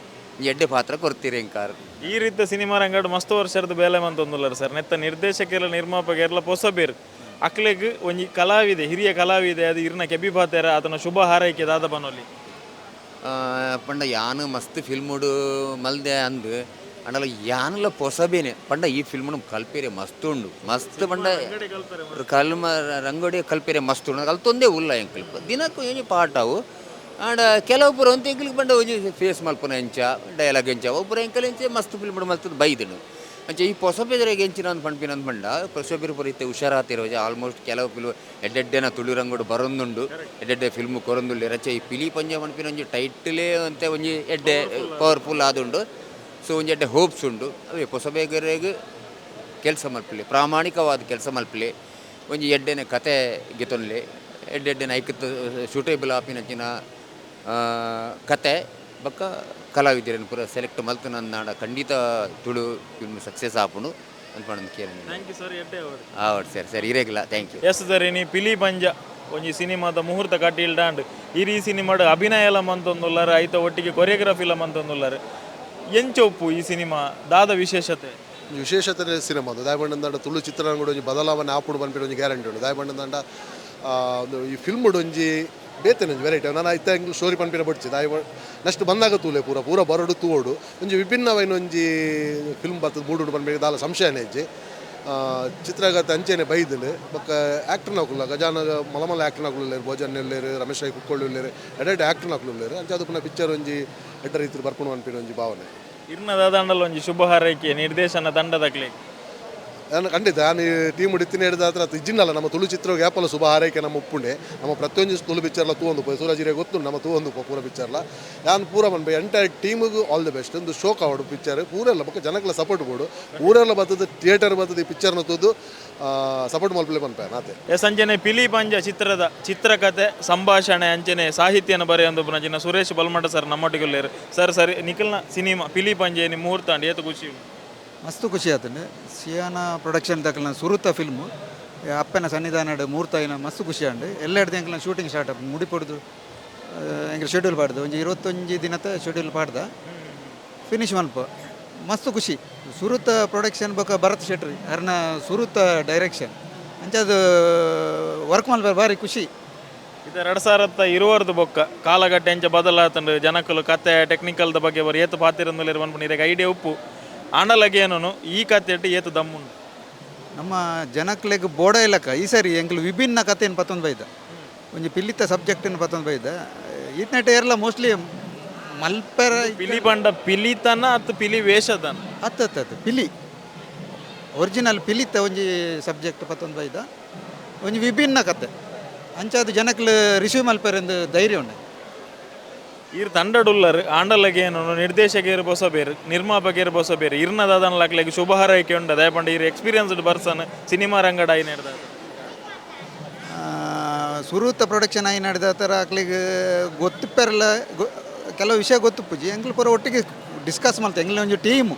ಎಡ್ಡೆ ಪಾತ್ರ ಕೊಡ್ತೀರಿ ಎಂಕಾರು ಈ ರೀತಿ ಸಿನಿಮಾ ರಂಗಡು ಮಸ್ತ್ ವರ್ಷದ ಬೇಲೆ ಮಂತೊಂದುಲ್ಲರು ಸರ್ ನೆತ್ತ ನಿರ್ದೇಶಕರ ನಿರ್ಮಾಪಕರೆಲ್ಲ ಪೊಸಬೇರು ಅಕ್ಲೆಗ್ ಒಂಜಿ ಕಲಾವಿದೆ ಹಿರಿಯ ಕಲಾವಿದೆ ಅದು ಇರ್ನ ಕೆಬಿ ಪಾತೆರ ಅದನ್ನ ಶುಭ ಹಾರೈಕೆ ದಾದ ಬನ್ನೊಲಿ ಪಂಡ ಯಾನು ಮಸ್ತ್ ಫಿಲ್ಮುಡು ಮಲ್ದೆ ಅಂದು ಅಂಡಲ ಯಾನಲ್ಲ ಪೊಸಬೇನೆ ಪಂಡ ಈ ಫಿಲ್ಮ್ನು ಕಲ್ಪೇರೆ ಮಸ್ತ್ ಉಂಡು ಮಸ್ತ್ ಪಂಡ ಕಲ್ಮ ರಂಗೋಡಿ ಕಲ್ಪೇರೆ ಮಸ್ತ್ ಉಂಡು ಕಲ್ತೊಂದೇ ಉಲ್ಲ ಎಂಕಲ್ಪ ದಿನಕ್ಕೂ ಏನು ಪಾಠವು ಆಂಡ ಕೆಲವೊಬ್ಬರು ಅಂತ ಎಂಕಲಿಗೆ ಬಂಡ ಒಂಜಿ ಫೇಸ್ ಮಲ್ಪನ ಎಂಚ ಡೈಲಾಗ್ ಎಂಚ ಒಬ್ಬರು ಎಂಕಲ್ ಎಂಚೆ ಮಸ್ತ್ ಫಿಲ್ಮ್ ಮಲ್ತದ ಬೈದನು ಅಂಚೆ ಈ ಪೊಸಬೇದ್ರಾಗ ಎಂಚಿನ ಅಂತ ಪಂಪಿನ ಅಂತ ಬಂಡ ಪೊಸಬೇರು ಬರೀತೆ ಹುಷಾರಾತಿರೋಜ ಆಲ್ಮೋಸ್ಟ್ ಕೆಲವು ಫಿಲ್ಮ್ ಎಡ್ಡೆಡ್ಡೆನ ತುಳುರಂಗೋಡು ಬರೊಂದುಂಡು ಎಡ್ಡೆಡ್ಡೆ ಫಿಲ್ಮ್ ಕೊರೊಂದುಲ್ಲೆ ರಚೆ ಈ ಪಿಲಿ ಪಂಜ ಮನ್ಪಿನ ಒಂಜಿ ಟೈಟ್ಲೇ ಅಂತ ಒಂಜಿ ಎಡ್ಡೆ ಪವರ್ಫುಲ್ ಆದುಂಡು. ಸೊ ಒಂಜಿ ಎಡ್ಡೆ ಹೋಪ್ಸ್ ಉಂಡು ಅವೇ ಪೊಸಬೇಗರಿಗೆ ಕೆಲಸ ಮಲ್ಪಲೆ ಪ್ರಾಮಾಣಿಕವಾದ ಕೆಲಸ ಮಲ್ಪಲೆ ಒಂಜಿ ಎಡ್ಡೆನ ಕತೆ ಗೆತೊನ್ಲೆ ಎಡ್ಡೆಡ್ಡೆನ ಐಕತ್ ಸೂಟೇಬಲ್ ಆಪಿನಂಚಿನ ಕತೆ ಬಕ್ಕ ಕಲಾವಿದರನ್ನು ಪೂರ ಸೆಲೆಕ್ಟ್ ಮಲ್ತು ನನ್ನ ಖಂಡಿತ ತುಳು ಫಿಲ್ಮ್ ಸಕ್ಸಸ್ ಆಪುಂಡು ಅನ್ಪಣ್ಣನ ಕೇಳಿ. ಥ್ಯಾಂಕ್ ಯು ಸರ್ ಎಡ್ಡೆ ಹೌದು ಸರಿ ಇರೇಗಿಲ್ಲ ಥ್ಯಾಂಕ್ ಯು. ಎಸ್ ಸರ್ ನೀ ಪಿಲಿ ಪಂಜ ಒಂಜಿ ಸಿನಿಮಾದ ಮುಹೂರ್ತ ಕಟ್ಟಿಲ್ಡಾಂಡ್ ಈ ಸಿನಿಮಾಡ್ ಅಭಿನಯ ಎಲ್ಲ ಮಂತೊಂದುಲ್ಲಾರ ಐತ ಒಟ್ಟಿಗೆ ಕೊರಿಯೋಗ್ರಫಿ ಎಲ್ಲ ಮಂತೊಂದುಲ್ಲಾರ ಎಂಚೊಪ್ಪು ಈ ಸಿನಿಮಾ ದಾದ ವಿಶೇಷತೆ ಸಿನಿಮಾ ಅದು ದಾಯಬಂಡ ತುಳು ಚಿತ್ರರಂಗಡು ಒಂಜಿ ಬದಲಾವಣೆ ಆಪುಡು ಬಂದ್ಬಿಟ್ಟು ಒಂಜಿ ಗ್ಯಾರಂಟಿ ಉಂಟು ದಾಯಬಂಡ ಈ ಫಿಲ್ಮ್ ಒಂಜಿ ಬೇತೇನೆ ಒಂಜಿ ವೆರೈಟಿ ನಾನು ಐತ ಎಂಗ್ಲು ಸ್ಟೋರಿ ಪನ್ಪಿನ ಬಡ್ಚಿ ದಾಯ ನೆಕ್ಸ್ಟ್ ಬಂದಾಗ ತೂಲೆ ಪೂರ ಬರಡು ತೂಡು ಒಂಜಿ ವಿಭಿನ್ನವೈನ ಒಂಜಿ ಫಿಲ್ಮ್ ಬರ್ತದೆ ಮೂಡು ಪನ್ಬೇಕು ದಾಲ ಸಂಶಯನೇ ಇಜ್ಜಿ ಚಿತ್ರಗತ ಅಂಚೆನೆ ಬೈದನು ಬೊಕ್ಕ ಆ್ಯಕ್ಟರ್ ಹಾಕುಲ್ಲ ಗಜಾನ ಮಲಮಲ ಆ್ಯಕ್ಟರ್ ಹಾಕುಲ್ಲೇರು ಭೋಜನ್ ಎಲ್ಲೇರು ರಮೇಶ್ ರೈ ಕುಕ್ಕೊಳ್ಳಿ ಉಳ್ಳೇರು ಎಡೆಡ್ ಆ್ಯಕ್ಟರ್ ಹಾಕುಲ್ಲೇರು ಅಂಚೆ ಅದು ಪುನಃ ಪಿಕ್ಚರ್ ಒಂಜಿ ಎಡ್ಡ ರೀತಿ ಬರ್ಕೊಂಡು ಅನ್ಪಿನ ಒಂಜಿ ಭಾವನೆ ಇರ್ನದ ದಂಡಲ ಒಂಜಿ ಶುಭ ಹಾರೈಕೆ ನಿರ್ದೇಶನ ದಂಡದಕ್ಲೆ ನಾನು ಖಂಡಿತ ನಾನು ಈ ಟೀಮ್ ಹಿಡಿತೀನಿ ಹಿಡಿದ ಹತ್ರ ಇಜ್ಜಿನಲ್ಲ ನಮ್ಮ ತುಳು ಚಿತ್ರ ಗ್ಯಾಪಲ್ಲ ಶುಭ ಹಾರೈಕೆ ನಮ್ಮ ಉಪ್ಪುಂಡೆ ನಮ್ಮ ಪ್ರತಿಯೊಂದು ತುಳು ಪಿಕ್ಚರ್ಲ ತೂವೊಂದು ಸೂರಜಿರೆ ಗೊತ್ತು ನಮ್ಮ ತೂವೊಂದು ಪೂರ ಪಿಕ್ಚರ್ಲ ನಾನು ಪೂರ ಬಂದು ಎಂಟೈರ್ ಟೀಮಿಗೂ ಆಲ್ ದಿ ಬೆಸ್ಟ್ ಒಂದು ಶೋಕ್ ಆವಡು ಪಿಕ್ಚರ್ ಪೂರೆಲ್ಲ ಬಕ್ಕ ಜನಕ್ಕೆಲ್ಲ ಸಪೋರ್ಟ್ ಕೊಡು ಊರೆಲ್ಲ ಬರ್ತದೆ ಥಿಯೇಟರ್ ಬರ್ತದೆ ಈ ಪಿಕ್ಚರ್ನ ತೂದು ಸಪೋರ್ಟ್ ಮಲ್ಪಲೆ ಬಂದ್ಪೆ ನಾತೆ ಅಂಚನೆ ಪಿಲಿ ಪಂಜ ಚಿತ್ರದ ಚಿತ್ರಕಥೆ ಸಂಭಾಷಣೆ ಅಂಚನೆ ಸಾಹಿತ್ಯನ ಬರೆಯೊಂದು ಪುನಜಿನ ಸುರೇಶ್ ಬಲ್ಮಠ ಸರ್ ನಮ್ಮೊಟ್ಟಿಗೆ ಸರ್ ನಿಖಿಲ್ನ ಸಿನಿಮಾ ಪಿಲಿ ಪಂಜೆ ಮುಹೂರ್ತ ಅಂಡ್ ಏತು ಖುಷಿ ಮಸ್ತ್ ಖುಷಿ ಆತಂಡೆ ಸಿಯಾನ ಪ್ರೊಡಕ್ಷನ್ ತಕ್ಕಲ ಸುರುತ ಫಿಲ್ಮು ಅಪ್ಪನ ಸನ್ನಿಧಾನಡು ಮೂರ್ತಾಯಿನ ಮಸ್ತ್ ಖುಷಿ ಆಂಡು ಎಲ್ಲ ಹಿಡ್ದು ಎಂಕಲ್ನ ಶೂಟಿಂಗ್ ಸ್ಟಾರ್ಟ್ ಆಪ್ ಮುಡಿಪೊಡ್ದು ಎಂಕಲ್ ಶೆಡ್ಯೂಲ್ ಪಾಡ್ದು ಒಂಜಿ 21 ದಿನದ ಶೆಡ್ಯೂಲ್ ಪಾಡ್ದ ಫಿನಿಶ್ ಮಲ್ಪ ಮಸ್ತ್ ಖುಷಿ ಸುರುತ ಪ್ರೊಡಕ್ಷನ್ ಬೊಕ್ಕ ಭರತ್ ಶೆಟ್ಟಿ ಅರ್ನ ಸುರುತ ಡೈರೆಕ್ಷನ್ ಅಂಚದು ವರ್ಕ್ ಮಲ್ಪ ಭಾರಿ ಖುಷಿ. ಇದು 2020 ಬೊಕ್ಕ ಕಾಲಘಟ್ಟ ಎಂಚ ಬದಲಾತಂಡು ಜನಕ್ಕಲು ಕತೆ ಟೆಕ್ನಿಕಲ್ದ ಬಗ್ಗೆ ಬರೀ ಏತು ಪಾತಿರಂದಲ್ಲಿರು ಬಂದ್ಬಿಟ್ಟು ಐಡಿಯಾ ಉಪ್ಪು ಆಂಡಲಗೆ ಏನೋ ಈ ಕತೆ ಏತು ದಮ್ಮುಂಡು ನಮ್ಮ ಜನಕ್ಲೆಗ್ ಬೋಡ ಇಲ್ಲಕ ಈ ಸರಿ ಎಂಕ್ಲು ವಿಭಿನ್ನ ಕಥೆಯನ್ನು ಪತ್ತೊಂದು ಬೈದ ಒಂಜಿ ಪಿಲ್ಲಿತ ಸಬ್ಜೆಕ್ಟನ್ನು ಪತ್ತೊಂದು ಬೈದ ಈತ್ನೆಟ ಎಲ್ಲ ಮೋಸ್ಟ್ಲಿ ಮಲ್ಪೆರ ಪಿಲಿ ಬಂಡ ಪಿಲಿತನ ಅತ್ತು ಪಿಲಿ ವೇಷದನ ಹತ್ತು ಪಿಲಿ ಒರಿಜಿನಲ್ ಪಿಲಿತ ಒಂಜಿ ಸಬ್ಜೆಕ್ಟ್ ಪತ್ತೊಂದು ಬೈದ ಒಂಜಿ ವಿಭಿನ್ನ ಕತೆ ಅಂಚಾದ ಜನಕ್ಲು ರಿಸೀವ್ ಮಲ್ಪೆರೆಂದು ಧೈರ್ಯ ಉಂಡೆ ಇರ್ ತಂಡಡುಲ್ಲರು ಆಂಡಲಗೇನು ನಿರ್ದೇಶಕರು ಬೊಸ ಬೇರು ನಿರ್ಮಾಪಕರು ಬೊಸ ಬೇರು ಇರ್ನದಾದನ್ಲಾಕ್ಲೆಗ್ ಶುಭ ಹಾರೈಕೆ ಉಂಡ ದಯಪಂಡ ಇರ್ ಎಕ್ಸ್ಪೀರಿಯನ್ಸ್ಡ್ ಪರ್ಸನ್ ಸಿನಿಮಾ ರಂಗಡ ಆಯಿ ನಡೆದ ಸುರೂತ ಪ್ರೊಡಕ್ಷನ್ ಆಗಿ ನಡೆದ ಥರ ಆಗ್ಲಿಗೆ ಗೊತ್ತಿಪ್ಪರಲ್ಲ ಕೆಲವು ವಿಷಯ ಗೊತ್ತುಪ್ಪುಜಿ ಎಂಗ್ಲು ಪೂರ ಒಟ್ಟಿಗೆ ಡಿಸ್ಕಸ್ ಮಾಡ್ತಾರೆ ಎಂಗ್ಲ ಒಂದು ಟೀಮು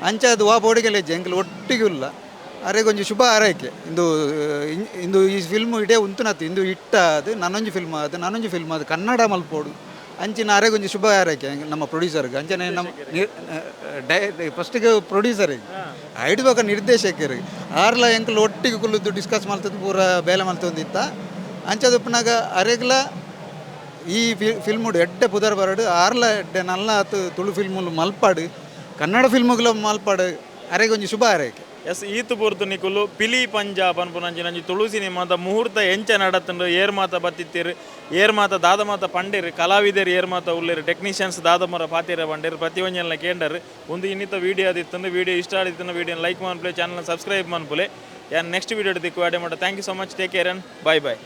ಅಂಚದು ವಾ ಬೋಡಿಗೆಲ್ಲ ಇಜ್ಜೆ ಎಂಗ್ಲು ಒಟ್ಟಿಗೆ ಇಲ್ಲ ಅರೆಗೊಂದು ಶುಭ ಹಾರೈಕೆ ಇಂದು ಈ ಫಿಲ್ಮ್ ಇಡೇ ಉಂತುನತ್ತು ಇಂದು ಇಟ್ಟ ಅದು ನನ್ನೊಂಜು ಫಿಲ್ಮ್ ಅದು ಕನ್ನಡ ಮಲ್ಪೋಡು ಅಂಚಿನ ಅರೆಗೊಂದು ಶುಭ ಹಾರೈಕೆ ನಮ್ಮ ಪ್ರೊಡ್ಯೂಸರ್ಗೆ ಅಂಚನೆ ನಮ್ಮ ಫಸ್ಟಿಗೆ ಪ್ರೊಡ್ಯೂಸರಿಗೆ ಐಡ್ಬೇಕು ನಿರ್ದೇಶಕರಿಗೆ ಆರ್ಲ ಎಂಕಲ್ ಒಟ್ಟಿಗೆ ಕುಲ್ಲುದು ಡಿಸ್ಕಸ್ ಮಾಡ್ತದ್ದು ಪೂರ ಬೇಲೆ ಮಾಡ್ತೊಂದಿತ್ತ ಅಂಚದಪ್ಪನಾಗ ಅರೆಗ್ಲ ಈ ಫಿಲ್ಮುಡು ಎಡ್ಡೆ ಪುದರ್ ಬರಡು ಆರ್ಲ ಎಡ್ಡೆ ನಲ್ಲ ತುಳು ಫಿಲ್ಮುಲು ಮಲ್ಪಾಡು ಕನ್ನಡ ಫಿಲ್ಮುಗಳು ಮಲ್ಪಾಡು ಅರೆಗೊಂದು ಶುಭ ಹಾರೈಕೆ ಎಸ್ ಈತು ಪೂರ್ತು ನಿಕುಲು ಪಿಲಿ ಪಂಜಾಬ್ ಅನ್ಪುನಂಚಿ ನಂಜಿ ತುಳು ಸಿನಿಮಾದ ಮುಹೂರ್ತ ಎಂಚ ನಡತ್ತಂಡು ಏರ್ ಮಾತ ಬತ್ತಿತ್ತಿರು ಏರ್ ಮಾತ ದಾದ ಮಾತ ಪಂಡಿರು ಕಲಾವಿದರು ಏರ್ ಮಾತ ಉಳ್ಳಿರು ಟೆಕ್ನಿಷಿಯನ್ಸ್ ದಾದ ಮರ ಪಾತಿರ ಪಂಡಿರು ಪ್ರತಿ ಒಂಜೆಲ್ಲ ಕೇಂಡರು ಒಂದು ಇನ್ನಿತ ವೀಡಿಯೋ ಆದಿತ್ತಂದು ವೀಡಿಯೋ ಇಷ್ಟ ಆದಿತ್ತಂದು ವೀಡಿಯೋ ಲೈಕ್ ಮಾಡ್ಪುಲೆ ಚಾನಲ್ ಸಬ್ಸ್ಕ್ರೈಬ್ ಮಾಡ್ಪುಲೆ ಯಾನ್ ನೆಕ್ಸ್ಟ್ ವೀಡಿಯೋ ದಿಕ್ಕು ಆಡೆ ಮಾಡ thank you so much take care and bye by